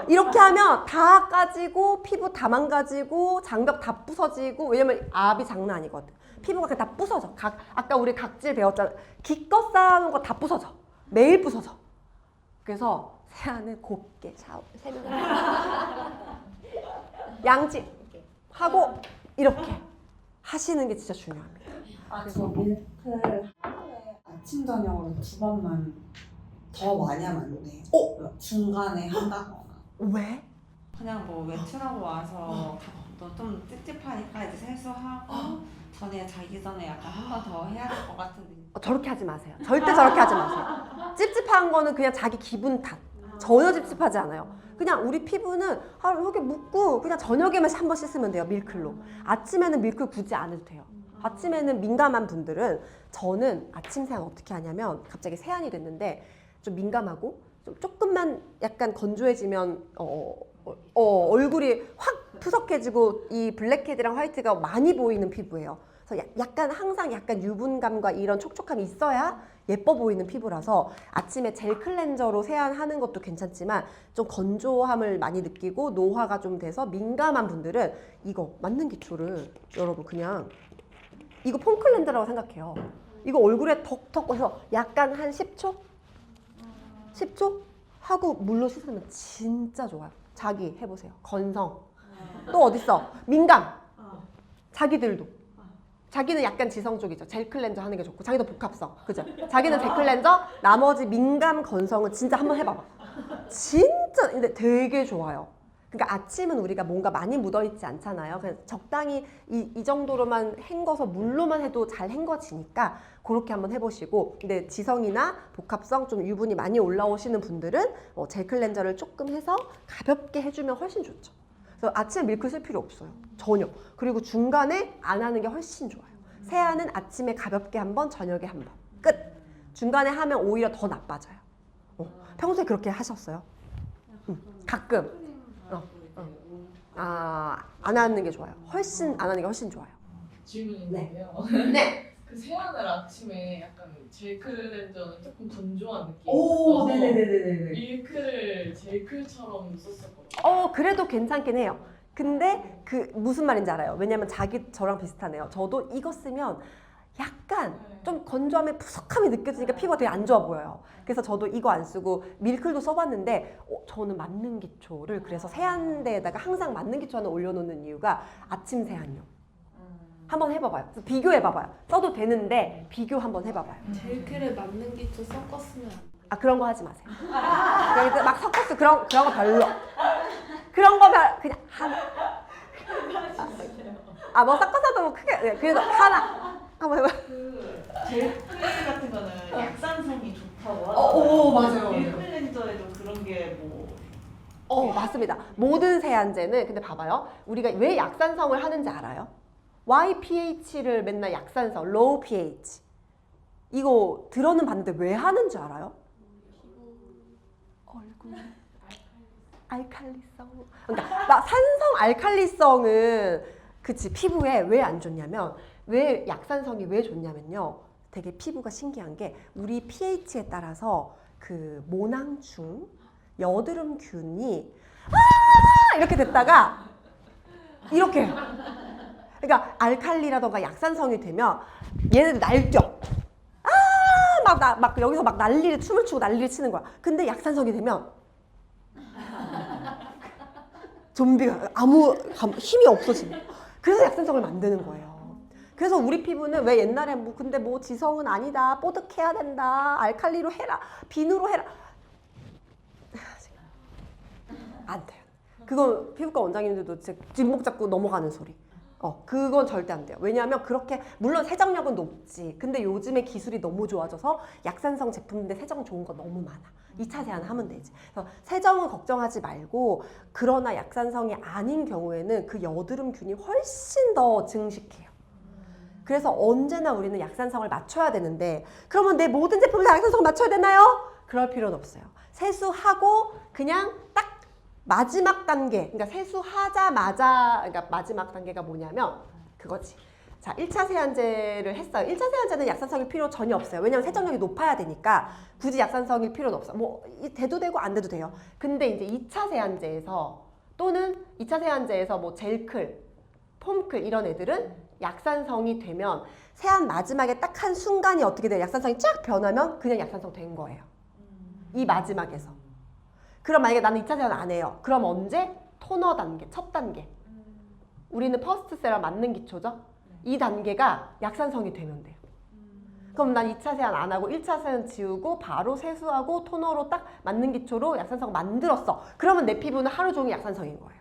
이렇게 하면 다 까지고 피부 다 망가지고 장벽 다 부서지고 왜냐면 압이 장난 아니거든. 피부가 그냥 다 부서져. 아까 우리 각질 배웠잖아. 기껏 쌓아놓은 거 다 부서져. 매일 부서져. 그래서 세안을 곱게 양치 하고 이렇게 하시는 게 진짜 중요합니다. 저 밀크 하루에 아침 저녁으로 2번만 더 많이 하면 안 돼. 중간에 한다거나. 왜? 그냥 뭐 외출하고 와서 좀 찝찝하니까 이제 세수하고 자기 전에 약간 한 번 더 해야 될 것 같은 느낌. 저렇게 하지 마세요. 절대 저렇게 하지 마세요. 찝찝한 거는 그냥 자기 기분 탓. 전혀 찝찝하지 않아요. 그냥 우리 피부는 이렇게 묻고 그냥 저녁에만 한 번 씻으면 돼요. 밀클로. 아침에는 밀클 굳이 안 해도 돼요. 아침에는 민감한 분들은 저는 아침 세안 어떻게 하냐면 갑자기 세안이 됐는데 좀 민감하고 조금만 약간 건조해지면 얼굴이 확 푸석해지고 이 블랙헤드랑 화이트가 많이 보이는 피부예요. 그래서 약간 항상 약간 유분감과 이런 촉촉함이 있어야 예뻐 보이는 피부라서 아침에 젤 클렌저로 세안하는 것도 괜찮지만 좀 건조함을 많이 느끼고 노화가 좀 돼서 민감한 분들은 이거 맞는 기초를 여러분 그냥 이거 폼 클렌저라고 생각해요. 이거 얼굴에 덕덕 해서 약간 한 10초? 10초? 하고 물로 씻으면 진짜 좋아요. 자기 해보세요. 건성. 또 어딨어? 민감. 자기들도. 자기는 약간 지성 쪽이죠. 젤 클렌저 하는 게 좋고 자기도 복합성. 그죠? 자기는 젤 클렌저, 나머지 민감 건성은 진짜 한번 해봐봐. 진짜 근데 되게 좋아요. 그러니까 아침은 우리가 뭔가 많이 묻어있지 않잖아요. 그냥 적당히 이 정도로만 헹궈서 물로만 해도 잘 헹궈지니까 그렇게 한번 해보시고 근데 지성이나 복합성 좀 유분이 많이 올라오시는 분들은 젤 클렌저를 조금 해서 가볍게 해주면 훨씬 좋죠. 그래서 아침에 밀크 쓸 필요 없어요. 전혀. 그리고 중간에 안 하는 게 훨씬 좋아요. 세안은 아침에 가볍게 한 번, 저녁에 한 번. 끝. 중간에 하면 오히려 더 나빠져요. 평소에 그렇게 하셨어요? 가끔. 안 하는 게 좋아요. 안 하는 게 훨씬 좋아요. 질문이 있는데요. 네. 그 세안을 아침에 약간 젤 클렌저는 조금 건조한 느낌이 오, 있어서 네네네네네. 밀크를 젤클처럼 썼었거든요. 그래도 괜찮긴 해요. 근데 그 무슨 말인지 알아요. 왜냐면 저랑 비슷하네요. 저도 이거 쓰면 약간 좀 건조함에 푸석함이 느껴지니까 피부가 되게 안 좋아 보여요. 그래서 저도 이거 안 쓰고 밀클도 써봤는데 저는 맞는 기초를 그래서 세안대에다가 항상 맞는 기초 하나 올려놓는 이유가 아침 세안용. 한번 해봐봐요. 그래서 비교해봐봐요. 써도 되는데 비교 한번 해봐봐요. 젤크를 맞는 기초 섞었으면 아 그런 거 하지 마세요. 그냥 막 섞었어 그런 거 별로. 그런 거 그냥 하나. 뭐 섞어서도 뭐 크게 그래도 하나 한번 해봐. 그 젤클 같은 거는 약산성이 좋다고 오, 맞아요. 밀클렌저에도 그런 게 뭐. 맞습니다. 모든 세안제는 근데 봐봐요. 우리가 왜 약산성을 하는지 알아요? YPH를 맨날 약산성, low pH 이거 들어는 봤는데 왜 하는지 알아요? 얼굴 알칼리성. 그러니까 막 산성 알칼리성은 그치 피부에 왜 안 좋냐면 왜 약산성이 왜 좋냐면요. 되게 피부가 신기한 게 우리 pH에 따라서 그 모낭충, 여드름균이 이렇게 됐다가 이렇게 해요. 그러니까 알칼리라던가 약산성이 되면 얘네들 날뛰어. 막 여기서 막 난리를 춤을 추고 난리를 치는 거야. 근데 약산성이 되면 좀비가 아무 힘이 없어지는 거야. 그래서 약산성을 만드는 거예요. 그래서 우리 피부는 왜 옛날에 근데 지성은 아니다, 뽀득해야 된다, 알칼리로 해라, 비누로 해라. 안 돼요. 그건 피부과 원장님들도 뒷목 잡고 넘어가는 소리. 그건 절대 안 돼요. 왜냐하면 그렇게 물론 세정력은 높지. 근데 요즘에 기술이 너무 좋아져서 약산성 제품인데 세정 좋은 거 너무 많아. 2차 세안 하면 되지. 그래서 세정은 걱정하지 말고 그러나 약산성이 아닌 경우에는 그 여드름균이 훨씬 더 증식해요. 그래서 언제나 우리는 약산성을 맞춰야 되는데 그러면 내 모든 제품을 다 약산성을 맞춰야 되나요? 그럴 필요는 없어요. 세수하고 그냥 딱 마지막 단계, 그러니까 세수하자마자, 그러니까 마지막 단계가 뭐냐면 그거지. 자, 1차 세안제를 했어요. 1차 세안제는 약산성일 필요 전혀 없어요. 왜냐면 세정력이 높아야 되니까 굳이 약산성일 필요는 없어요. 돼도 되고 안 돼도 돼요. 근데 이제 2차 세안제에서 또는 2차 세안제에서 젤클, 폼클 이런 애들은 약산성이 되면 세안 마지막에 딱 한 순간이 어떻게 돼요? 약산성이 쫙 변하면 그냥 약산성 된 거예요. 이 마지막에서. 그럼 만약에 나는 2차 세안 안 해요. 그럼 언제? 토너 단계, 첫 단계. 우리는 퍼스트 세럼 맞는 기초죠? 이 단계가 약산성이 되면 돼요. 그럼 난 2차 세안 안 하고 1차 세안 지우고 바로 세수하고 토너로 딱 맞는 기초로 약산성 만들었어. 그러면 내 피부는 하루 종일 약산성인 거예요.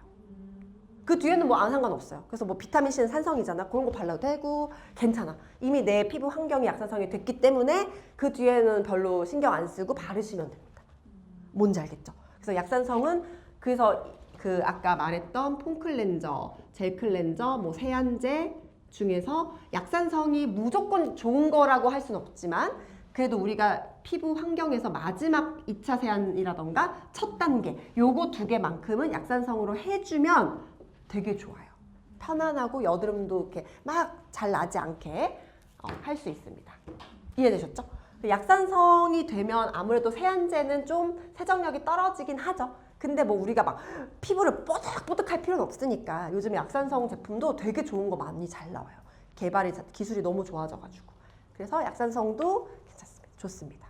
그 뒤에는 아무 상관없어요. 그래서 비타민C는 산성이잖아. 그런 거 발라도 되고 괜찮아. 이미 내 피부 환경이 약산성이 됐기 때문에 그 뒤에는 별로 신경 안 쓰고 바르시면 됩니다. 뭔지 알겠죠? 그래서 약산성은 그래서 그 아까 말했던 폼 클렌저, 젤 클렌저, 세안제 중에서 약산성이 무조건 좋은 거라고 할 수는 없지만 그래도 우리가 피부 환경에서 마지막 2차 세안이라던가 첫 단계 요거 두 개만큼은 약산성으로 해주면 되게 좋아요. 편안하고 여드름도 이렇게 막 잘 나지 않게 할 수 있습니다. 이해되셨죠? 약산성이 되면 아무래도 세안제는 좀 세정력이 떨어지긴 하죠. 근데 우리가 막 피부를 뽀득뽀득할 필요는 없으니까 요즘에 약산성 제품도 되게 좋은 거 많이 잘 나와요. 기술이 너무 좋아져가지고. 그래서 약산성도 괜찮습니다. 좋습니다.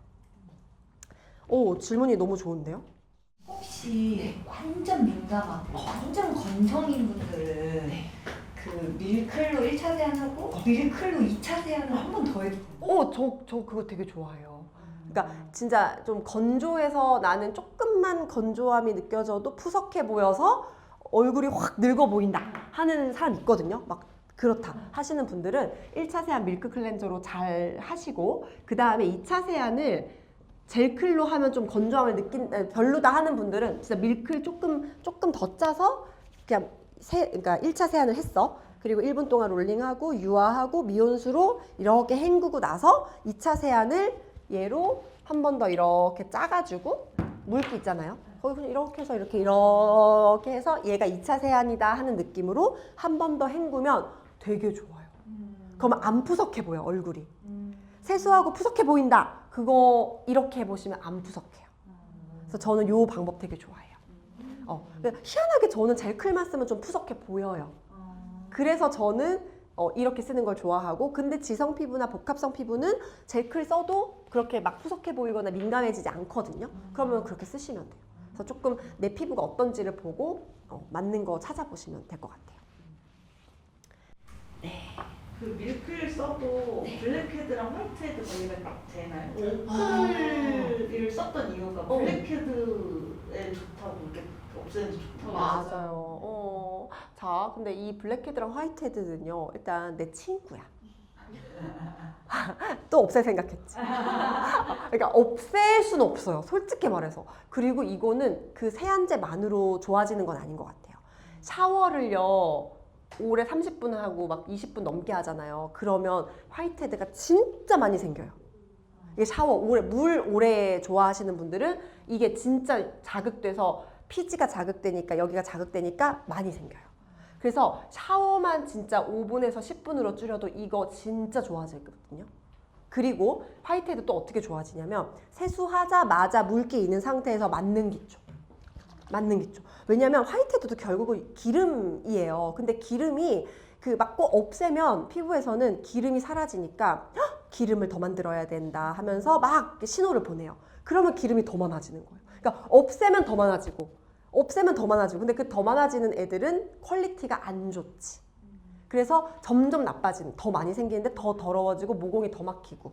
오, 질문이 너무 좋은데요? 혹시 완전 민감한, 완전 건성인 분들은 그 밀클로 1차 세안하고 밀클로 2차 세안을 한 번 더 해도 저 그거 되게 좋아해요. 그러니까 진짜 좀 건조해서 나는 조금만 건조함이 느껴져도 푸석해 보여서 얼굴이 확 늙어 보인다 하는 사람 있거든요. 막 그렇다 하시는 분들은 1차 세안 밀크 클렌저로 잘 하시고 그 다음에 2차 세안을 젤클로 하면 좀 건조함을 별로다 하는 분들은 진짜 밀클 조금 더 짜서 그냥 그러니까 1차 세안을 했어. 그리고 1분 동안 롤링하고 유화하고 미온수로 이렇게 헹구고 나서 2차 세안을 얘로 한 번 더 이렇게 짜가지고 물기 있잖아요. 거기 그냥 이렇게 해서 이렇게 해서 얘가 2차 세안이다 하는 느낌으로 한 번 더 헹구면 되게 좋아요. 그러면 안 푸석해 보여 얼굴이. 세수하고 푸석해 보인다. 그거 이렇게 해보시면 안 푸석해요. 그래서 저는 요 방법 되게 좋아해요. 희한하게 저는 젤클만 쓰면 좀 푸석해 보여요. 그래서 저는 이렇게 쓰는 걸 좋아하고, 근데 지성 피부나 복합성 피부는 젤클 써도 그렇게 막 푸석해 보이거나 민감해지지 않거든요. 그러면 그렇게 쓰시면 돼요. 그래서 조금 내 피부가 어떤지를 보고 맞는 거 찾아보시면 될 것 같아요. 그 밀크를 써도 블랙헤드랑 화이트헤드가 이해가 되나요? 밀크를 썼던 이유가 블랙헤드에 좋다고 이렇게 없애는데 좋다고 맞아요. 자, 근데 이 블랙헤드랑 화이트헤드는요, 일단 내 친구야. 또 없앨 생각했지. 그러니까 없앨 수는 없어요, 솔직히 말해서. 그리고 이거는 그 세안제만으로 좋아지는 건 아닌 것 같아요. 샤워를요 오래 30분 하고 막 20분 넘게 하잖아요. 그러면 화이트헤드가 진짜 많이 생겨요. 이게 물 오래 좋아하시는 분들은 이게 진짜 자극돼서 피지가 자극되니까, 여기가 자극되니까 많이 생겨요. 그래서 샤워만 진짜 5분에서 10분으로 줄여도 이거 진짜 좋아지거든요. 그리고 화이트헤드 또 어떻게 좋아지냐면, 세수하자마자 물기 있는 상태에서 맞는 기초. 왜냐면 화이트헤드도 결국은 기름이에요. 근데 기름이 막 꼭 없애면 피부에서는 기름이 사라지니까 기름을 더 만들어야 된다 하면서 막 신호를 보내요. 그러면 기름이 더 많아지는 거예요. 그러니까 없애면 더 많아지고 근데 그 더 많아지는 애들은 퀄리티가 안 좋지. 그래서 점점 나빠지는, 더 많이 생기는데 더 더러워지고 모공이 더 막히고.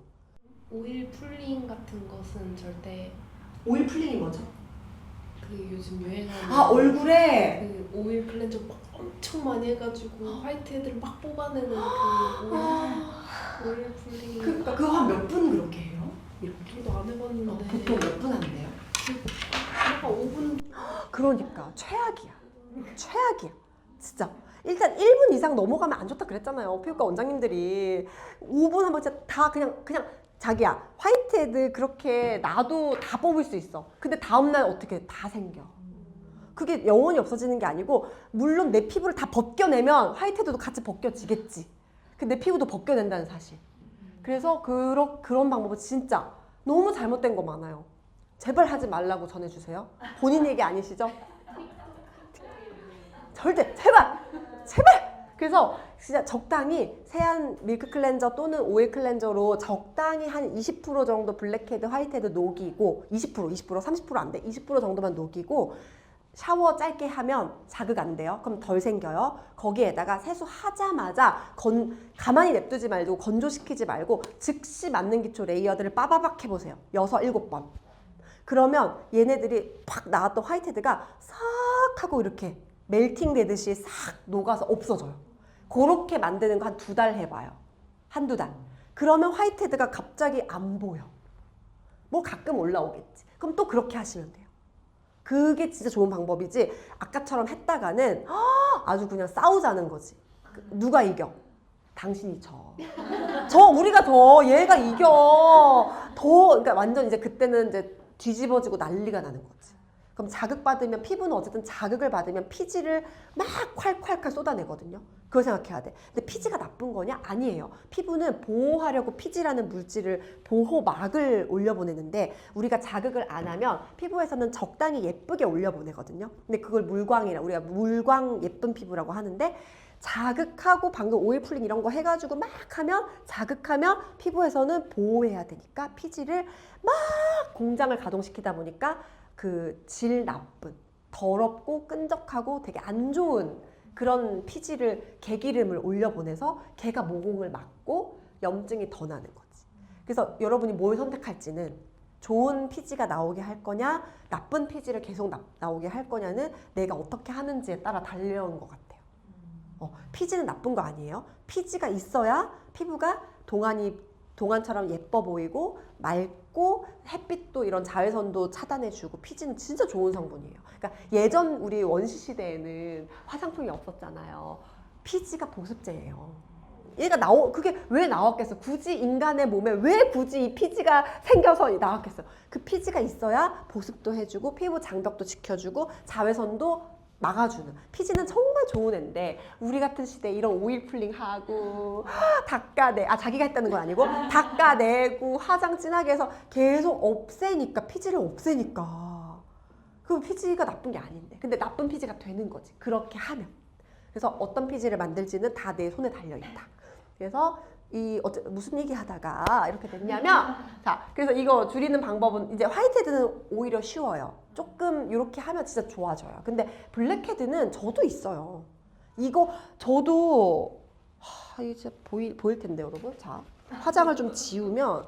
오일 풀링 같은 것은 절대 오일 풀링이 뭐죠? 그 요즘 유행하는 얼굴에 그 오일 클렌저 막 엄청 많이 해가지고 화이트헤드를 막 뽑아내는 그 오일 풀링. 그러니까 그거 한 몇 분 그렇게 해요? 저도 안 해봤는데 보통 몇 분 한대요? 한 5분. 그러니까 최악이야. 진짜. 일단 1분 이상 넘어가면 안 좋다 그랬잖아요, 피부과 원장님들이. 5분 하면 진짜 다 그냥 자기야, 화이트헤드 그렇게 놔도 다 뽑을 수 있어. 근데 다음날 어떻게 다 생겨. 그게 영원히 없어지는 게 아니고, 물론 내 피부를 다 벗겨내면 화이트헤드도 같이 벗겨지겠지. 근데 내 피부도 벗겨낸다는 사실. 그래서 그런 방법은 진짜 너무 잘못된 거 많아요. 제발 하지 말라고 전해주세요. 본인 얘기 아니시죠? 절대 제발. 그래서 진짜 적당히 세안 밀크 클렌저 또는 오일 클렌저로 적당히 한 20% 정도 블랙헤드, 화이트헤드 녹이고, 20%, 30% 안 돼. 20% 정도만 녹이고 샤워 짧게 하면 자극 안 돼요. 그럼 덜 생겨요. 거기에다가 세수하자마자 가만히 냅두지 말고, 건조시키지 말고 즉시 맞는 기초 레이어드를 빠바박 해보세요. 6, 7번. 그러면 얘네들이 팍 나왔던 화이트헤드가 싹 하고 이렇게 멜팅 되듯이 싹 녹아서 없어져요. 그렇게 만드는 거 한 2달 해봐요. 한두 달. 그러면 화이트헤드가 갑자기 안 보여. 뭐 가끔 올라오겠지. 그럼 또 그렇게 하시면 돼요. 그게 진짜 좋은 방법이지, 아까처럼 했다가는 아주 그냥 싸우자는 거지. 누가 이겨? 당신이 우리가 얘가 이겨. 그러니까 완전 이제 그때는 이제 뒤집어지고 난리가 나는 거지. 그럼 자극받으면, 피부는 어쨌든 자극을 받으면 피지를 막 콸콸콸 쏟아내거든요. 그걸 생각해야 돼. 근데 피지가 나쁜 거냐? 아니에요. 피부는 보호하려고 피지라는 물질을, 보호막을 올려보내는데, 우리가 자극을 안 하면 피부에서는 적당히 예쁘게 올려보내거든요. 근데 그걸 우리가 물광 예쁜 피부라고 하는데, 자극하고 방금 오일 풀링 이런 거 해가지고 막 하면, 자극하면 피부에서는 보호해야 되니까 피지를 막 공장을 가동시키다 보니까 그 질 나쁜, 더럽고 끈적하고 되게 안 좋은 그런 피지를, 개기름을 올려보내서 걔가 모공을 막고 염증이 더 나는 거지. 그래서 여러분이 뭘 선택할지는, 좋은 피지가 나오게 할 거냐, 나쁜 피지를 계속 나오게 할 거냐는 내가 어떻게 하는지에 따라 달려온 것 같아요. 피지는 나쁜 거 아니에요. 피지가 있어야 피부가 동안처럼 예뻐 보이고 맑고, 햇빛도 이런 자외선도 차단해주고, 피지는 진짜 좋은 성분이에요. 그러니까 예전 우리 원시 시대에는 화장품이 없었잖아요. 피지가 보습제예요. 그게 왜 나왔겠어? 굳이 인간의 몸에 왜 굳이 이 피지가 생겨서 나왔겠어? 그 피지가 있어야 보습도 해주고, 피부 장벽도 지켜주고, 자외선도 막아주는. 피지는 정말 좋은 앤데, 우리 같은 시대에 이런 오일 풀링하고 자기가 했다는 건 아니고 닦아내고 화장 진하게 해서 계속 피지를 없애니까 그 피지가 나쁜 게 아닌데. 근데 나쁜 피지가 되는 거지. 그렇게 하면. 그래서 어떤 피지를 만들지는 다 내 손에 달려있다. 그래서 무슨 얘기 하다가 이렇게 됐냐면, 자, 그래서 이거 줄이는 방법은 이제 화이트헤드는 오히려 쉬워요. 조금 이렇게 하면 진짜 좋아져요. 근데 블랙헤드는 저도 있어요. 이거 저도 이게 진짜 보일 텐데 여러분. 자, 화장을 좀 지우면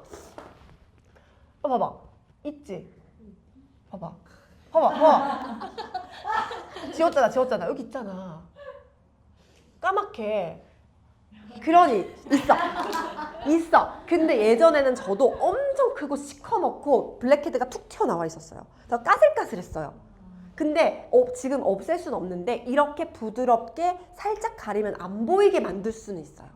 봐봐, 있지? 봐봐. 지웠잖아. 여기 있잖아. 까맣게. 그러니 있어. 근데 예전에는 저도 엄청 크고 시커멓고 블랙헤드가 툭 튀어나와 있었어요. 그래서 까슬까슬했어요. 근데 지금 없앨 수는 없는데 이렇게 부드럽게 살짝 가리면 안 보이게 만들 수는 있어요.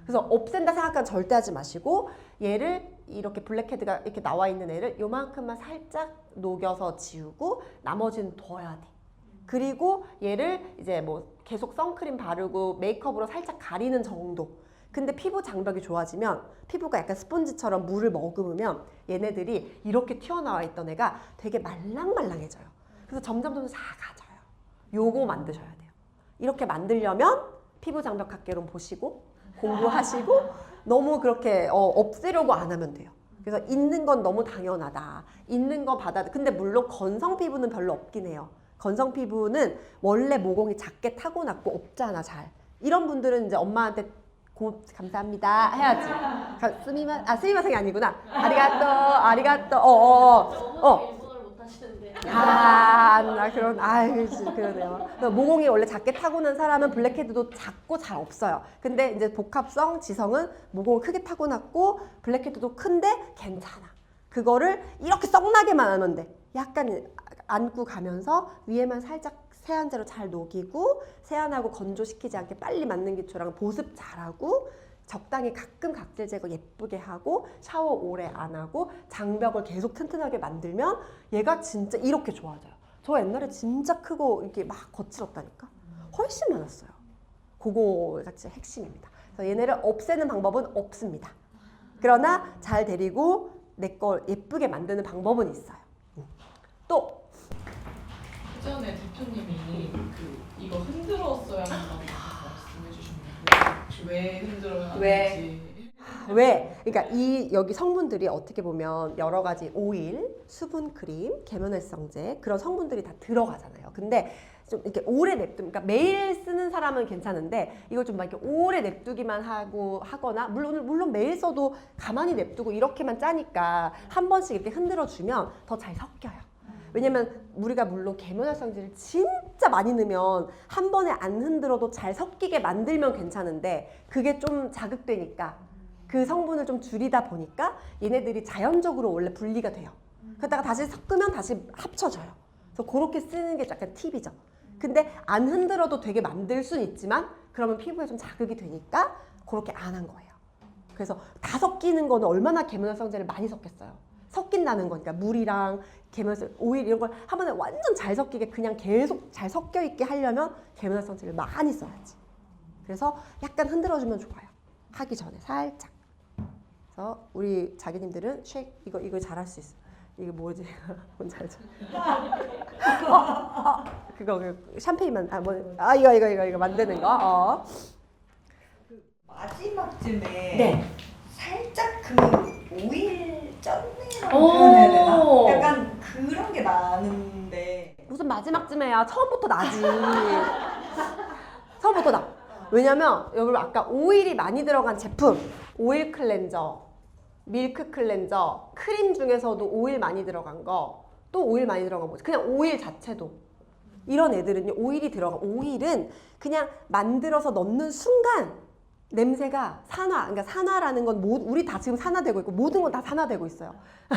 그래서 없앤다 생각하면 절대 하지 마시고 얘를 이렇게 블랙헤드가 이렇게 나와 있는 애를 요만큼만 살짝 녹여서 지우고 나머지는 둬야 돼. 그리고 얘를 이제 뭐 계속 선크림 바르고 메이크업으로 살짝 가리는 정도. 근데 피부 장벽이 좋아지면 피부가 약간 스펀지처럼 물을 머금으면 얘네들이 이렇게 튀어나와 있던 애가 되게 말랑말랑해져요. 그래서 점점 작아져요. 요거 만드셔야 돼요. 이렇게 만들려면 피부 장벽 각개론 보시고 공부하시고 너무 그렇게 없애려고 안 하면 돼요. 그래서 있는 건 너무 당연하다. 있는 거 근데 물론 건성 피부는 별로 없긴 해요. 건성 피부는 원래 모공이 작게 타고났고 없잖아, 잘. 이런 분들은 이제 엄마한테 감사합니다 해야지. 스미마셍이 아니구나. 아리가또. 일본어를 못 하시는데. 그러네요. 모공이 원래 작게 타고난 사람은 블랙헤드도 작고 잘 없어요. 근데 이제 복합성, 지성은 모공을 크게 타고났고 블랙헤드도 큰데 괜찮아. 그거를 이렇게 썩나게만 하면 돼. 약간 안고 가면서 위에만 살짝 세안제로 잘 녹이고 세안하고 건조시키지 않게 빨리 맞는 기초랑 보습 잘하고 적당히 가끔 각질 제거 예쁘게 하고 샤워 오래 안 하고 장벽을 계속 튼튼하게 만들면 얘가 진짜 이렇게 좋아져요. 저 옛날에 진짜 크고 이렇게 막 거칠었다니까. 훨씬 많았어요. 그거가 진짜 핵심입니다. 그래서 얘네를 없애는 방법은 없습니다. 그러나 잘 데리고 내 걸 예쁘게 만드는 방법은 있어요. 또 예전에 대표님이 이거 흔들었어야 한다고 말씀해 주셨는데 왜 흔들어야 하는지. 그러니까 여기 성분들이 어떻게 보면 여러 가지 오일, 수분 크림, 계면활성제 그런 성분들이 다 들어가잖아요. 근데 좀 이렇게 오래 그러니까 매일 쓰는 사람은 괜찮은데 이걸 좀 막 이렇게 오래 냅두기만 하거나 물론 매일 써도 가만히 냅두고 이렇게만 짜니까 한 번씩 이렇게 흔들어 주면 더 잘 섞여요. 왜냐면 우리가 물론 계면활성제를 진짜 많이 넣으면 한 번에 안 흔들어도 잘 섞이게 만들면 괜찮은데 그게 좀 자극되니까 그 성분을 좀 줄이다 보니까 얘네들이 자연적으로 원래 분리가 돼요. 그러다가 다시 섞으면 다시 합쳐져요. 그래서 그렇게 쓰는 게 약간 팁이죠. 근데 안 흔들어도 되게 만들 수는 있지만 그러면 피부에 좀 자극이 되니까 그렇게 안 한 거예요. 그래서 다 섞이는 거는 얼마나 계면활성제를 많이 섞겠어요. 섞인다는 거니까 물이랑 계면활성 오일 이런 걸 한 번에 완전 잘 섞이게 그냥 계속 잘 섞여 있게 하려면 계면활성제를 많이 써야지. 그래서 약간 흔들어주면 좋아요. 하기 전에 살짝. 그래서 우리 자기님들은 이거 잘할 수 있어. 이게 뭐지? 뭔지 알죠? 그거 샴페인만 이거 만드는 거. 마지막쯤에 네. 살짝 그 오일 쩐내라고 표현해야 되나? 약간 그런 게 나는데 무슨 마지막쯤에야 처음부터 나지. 처음부터 나. 왜냐면 여러분 아까 오일이 많이 들어간 제품 오일 클렌저, 밀크 클렌저, 크림 중에서도 오일 많이 들어간 거, 또 오일 많이 들어간 거지. 그냥 오일 자체도 이런 애들은요 오일은 그냥 만들어서 넣는 순간 냄새가 그러니까 산화라는 건 우리 다 지금 산화되고 있고 모든 건 다 산화되고 있어요.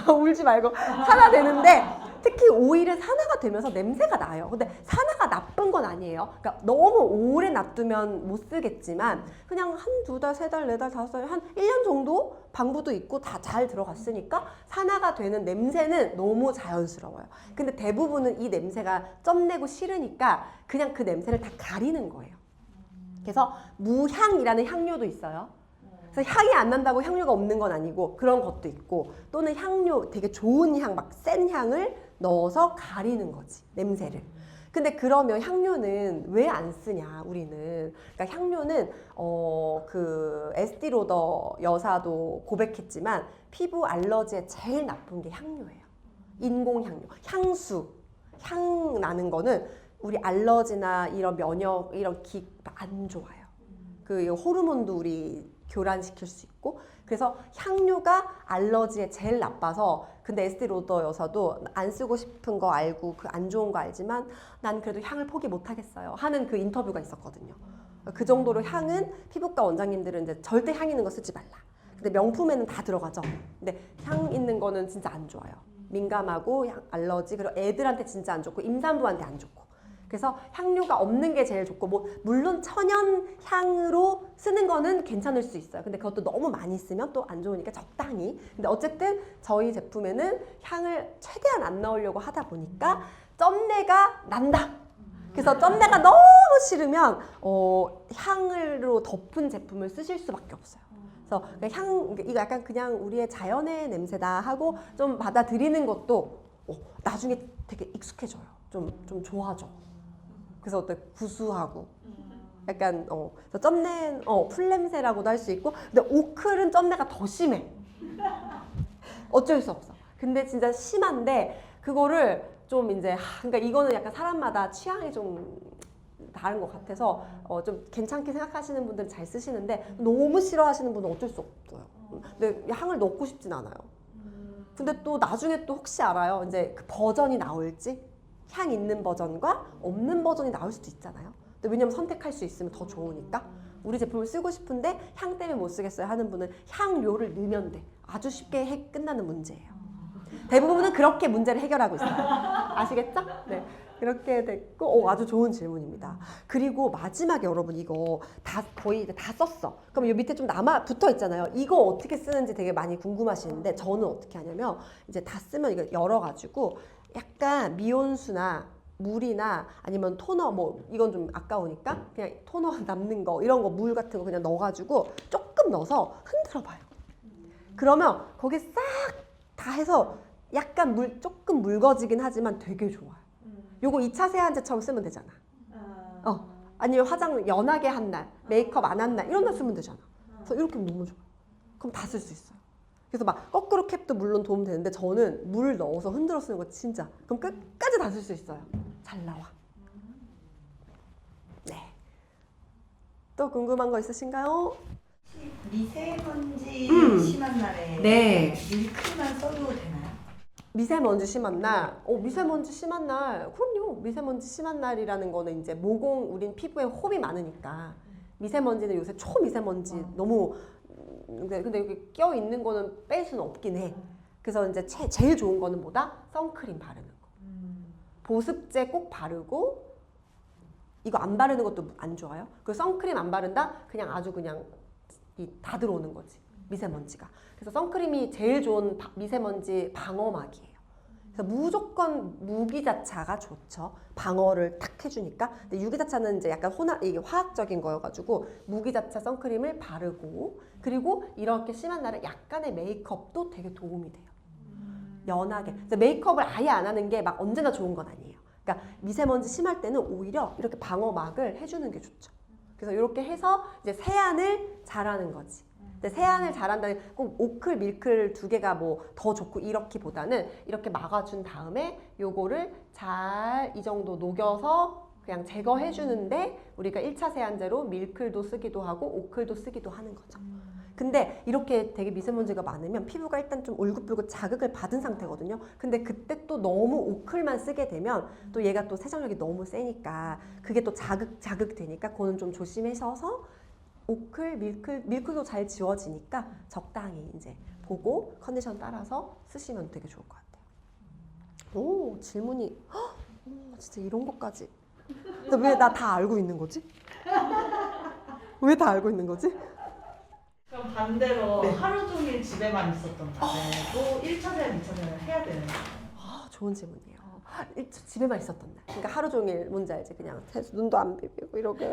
울지 말고 산화되는데 특히 오일은 산화가 되면서 냄새가 나요. 근데 산화가 나쁜 건 아니에요. 그러니까 너무 오래 놔두면 못 쓰겠지만 그냥 한두 달, 세 달, 네 달, 다섯 달, 한 1년 정도 방부도 있고 다 잘 들어갔으니까 산화가 되는 냄새는 너무 자연스러워요. 근데 대부분은 이 냄새가 점내고 싫으니까 그냥 그 냄새를 다 가리는 거예요. 그래서 무향이라는 향료도 있어요. 그래서 향이 안 난다고 향료가 없는 건 아니고 그런 것도 있고 또는 향료 되게 좋은 향, 막 센 향을 넣어서 가리는 거지, 냄새를. 근데 그러면 향료는 왜 안 쓰냐, 우리는. 그러니까 향료는 그 에스티 로더 여사도 고백했지만 피부 알러지에 제일 나쁜 게 향료예요. 인공 향료, 향수, 향 나는 거는 우리 알러지나 이런 면역 이런 기 안 좋아요. 그 호르몬도 우리 교란시킬 수 있고 그래서 향료가 알러지에 제일 나빠서 근데 에스티 로더 여사도 안 쓰고 싶은 거 알고 그 안 좋은 거 알지만 난 그래도 향을 포기 못 하겠어요 하는 그 인터뷰가 있었거든요. 그 정도로 향은 피부과 원장님들은 이제 절대 향 있는 거 쓰지 말라. 근데 명품에는 다 들어가죠. 근데 향 있는 거는 진짜 안 좋아요. 민감하고 알러지 그리고 애들한테 진짜 안 좋고 임산부한테 안 좋고 그래서 향료가 없는 게 제일 좋고 뭐 물론 천연 향으로 쓰는 거는 괜찮을 수 있어요. 근데 그것도 너무 많이 쓰면 또 안 좋으니까 적당히. 근데 어쨌든 저희 제품에는 향을 최대한 안 넣으려고 하다 보니까 쫌내가 난다. 그래서 쫌내가 너무 싫으면 향으로 덮은 제품을 쓰실 수밖에 없어요. 그래서 이거 약간 그냥 우리의 자연의 냄새다 하고 좀 받아들이는 것도 나중에 되게 익숙해져요. 좀 좋아져. 그래서 어때 구수하고 약간 그래서 쫌내 풀냄새라고도 할 수 있고 근데 오클은 쫌내가 더 심해. 어쩔 수 없어. 근데 진짜 심한데 그거를 좀 이제 그러니까 이거는 약간 사람마다 취향이 좀 다른 것 같아서 좀 괜찮게 생각하시는 분들은 잘 쓰시는데 너무 싫어하시는 분은 어쩔 수 없어요. 근데 향을 넣고 싶진 않아요. 근데 또 나중에 또 혹시 알아요? 이제 그 버전이 나올지 향 있는 버전과 없는 버전이 나올 수도 있잖아요. 근데 왜냐면 선택할 수 있으면 더 좋으니까 우리 제품을 쓰고 싶은데 향 때문에 못 쓰겠어요 하는 분은 향료를 넣으면 돼. 아주 쉽게 끝나는 문제예요. 대부분은 그렇게 문제를 해결하고 있어요. 아시겠죠? 네. 그렇게 됐고 아주 좋은 질문입니다. 그리고 마지막에 여러분 이거 다 거의 다 썼어. 그럼 이 밑에 좀 남아 붙어 있잖아요. 이거 어떻게 쓰는지 되게 많이 궁금하시는데 저는 어떻게 하냐면 이제 다 쓰면 이거 열어가지고 약간 미온수나 물이나 아니면 토너 뭐 이건 좀 아까우니까 그냥 토너 남는 거 이런 거 물 같은 거 그냥 넣어가지고 조금 넣어서 흔들어 봐요. 그러면 거기 싹 다 해서 약간 조금 묽어지긴 하지만 되게 좋아요. 요거 2차 세안제처럼 쓰면 되잖아. 아니면 화장 연하게 한 날, 메이크업 안 한 날 이런 날 쓰면 되잖아. 그래서 이렇게 하면 너무 좋아요. 그럼 다 쓸 수 있어요. 그래서 막 거꾸로 캡도 물론 도움 되는데 저는 물 넣어서 흔들어 쓰는 거 진짜 그럼 끝까지 다 쓸 수 있어요. 잘 나와. 네. 또 궁금한 거 있으신가요? 미세먼지 심한 날에 네. 밀크만 써도 되나요? 미세먼지 심한 날, 미세먼지 심한 날, 그럼요. 미세먼지 심한 날이라는 거는 이제 우린 피부에 홈이 많으니까 미세먼지는 요새 초미세먼지 너무 근데 여기 껴 있는 거는 뺄 수는 없긴 해. 그래서 이제 제일 좋은 거는 뭐다? 선크림 바르는 거. 보습제 꼭 바르고 이거 안 바르는 것도 안 좋아요. 그 선크림 안 바른다? 그냥 아주 그냥 다 들어오는 거지. 미세먼지가. 그래서 선크림이 제일 좋은 미세먼지 방어막이에요. 그래서 무조건 무기자차가 좋죠. 방어를 탁 해주니까. 근데 유기자차는 이제 약간 이게 화학적인 거여가지고 무기자차 선크림을 바르고 그리고 이렇게 심한 날에 약간의 메이크업도 되게 도움이 돼요. 연하게. 메이크업을 아예 안 하는 게 막 언제나 좋은 건 아니에요. 그러니까 미세먼지 심할 때는 오히려 이렇게 방어막을 해주는 게 좋죠. 그래서 이렇게 해서 이제 세안을 잘하는 거지. 근데 세안을 잘한다는 꼭 오클, 밀클 두 개가 뭐 더 좋고 이렇기보다는 이렇게 막아준 다음에 요거를 잘 이 정도 녹여서 그냥 제거해 주는데 우리가 1차 세안제로 밀클도 쓰기도 하고 오클도 쓰기도 하는 거죠. 근데 이렇게 되게 미세먼지가 많으면 피부가 일단 좀 울긋불긋 자극을 받은 상태거든요. 근데 그때 또 너무 오클만 쓰게 되면 또 얘가 또 세정력이 너무 세니까 그게 또 자극되니까 그거는 좀 조심하셔서 오클, 밀클도 잘 지워지니까 적당히 이제 보고 컨디션 따라서 쓰시면 되게 좋을 것 같아요. 오, 질문이 진짜 이런 것까지. 근데 왜 나 다 알고 있는 거지? 왜 다 알고 있는 거지? 그럼 반대로 하루 종일 집에만 있었던 날에 또 1차 세안, 2차 세안을 해야 되는 거예요? 좋은 질문이에요. 집에만 있었던 날. 그러니까 하루 종일 뭔지 알지? 그냥 눈도 안 비비고 이렇게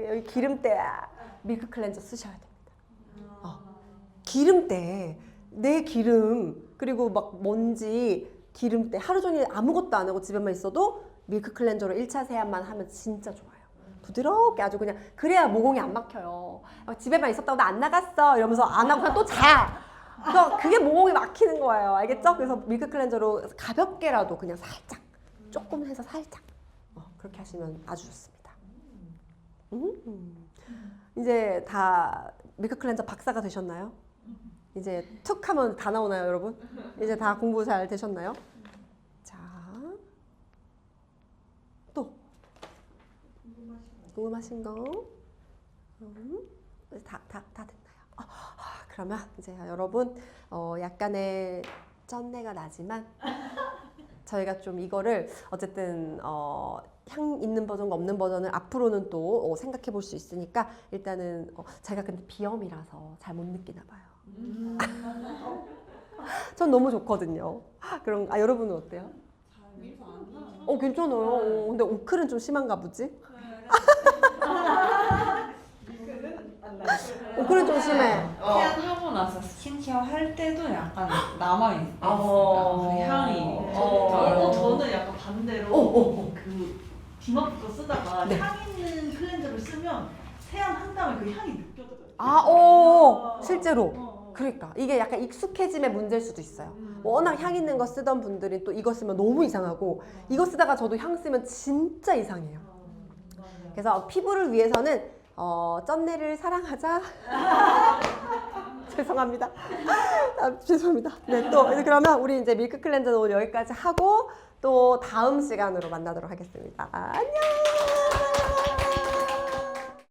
여기 기름때야 밀크 클렌저 쓰셔야 됩니다. 기름때, 내 기름, 그리고 막 먼지, 기름때 하루 종일 아무것도 안 하고 집에만 있어도 밀크 클렌저로 1차 세안만 하면 진짜 좋아요. 부드럽게 아주 그냥, 그래야 모공이 안 막혀요. 집에만 있었다고 나 안 나갔어 이러면서 안 하고 그냥 또 자. 그게 모공이 막히는 거예요. 알겠죠? 그래서 밀크 클렌저로 가볍게라도 그냥 살짝, 조금 해서 살짝 그렇게 하시면 아주 좋습니다. 이제 다 밀크 클렌저 박사가 되셨나요? 이제 툭 하면 다 나오나요, 여러분? 이제 다 공부 잘 되셨나요? 자, 또 궁금하신 거? 다 됐나요? 그러면 이제 여러분 약간의 쩐내가 나지만 저희가 좀 이거를 어쨌든 향 있는 버전과 없는 버전을 앞으로는 또 생각해 볼 수 있으니까 일단은 제가 근데 비염이라서 잘 못 느끼나 봐요. 전 너무 좋거든요. 그럼 여러분은 어때요? 괜찮아요. 근데 오클은 좀 심한가 보지? 오클은 좀 심해. 세안하고 나서 스킨케어 할 때도 약간 남아있어요. 그 향이. 저는 약간 반대로 그 디마프 거 쓰다가 네. 향 있는 클렌저를 쓰면 세안한 다음에 그 향이 느껴져요. 실제로. 그러니까 이게 약간 익숙해짐의 문제일 수도 있어요. 워낙 향 있는 거 쓰던 분들이 또 이거 쓰면 너무 이상하고 이거 쓰다가 저도 향 쓰면 진짜 이상해요. 그래서 피부를 위해서는 쩐내를 사랑하자. 죄송합니다. 죄송합니다. 네, 또 그러면 우리 이제 밀크 클렌저는 오늘 여기까지 하고 또 다음 시간으로 만나도록 하겠습니다. 안녕.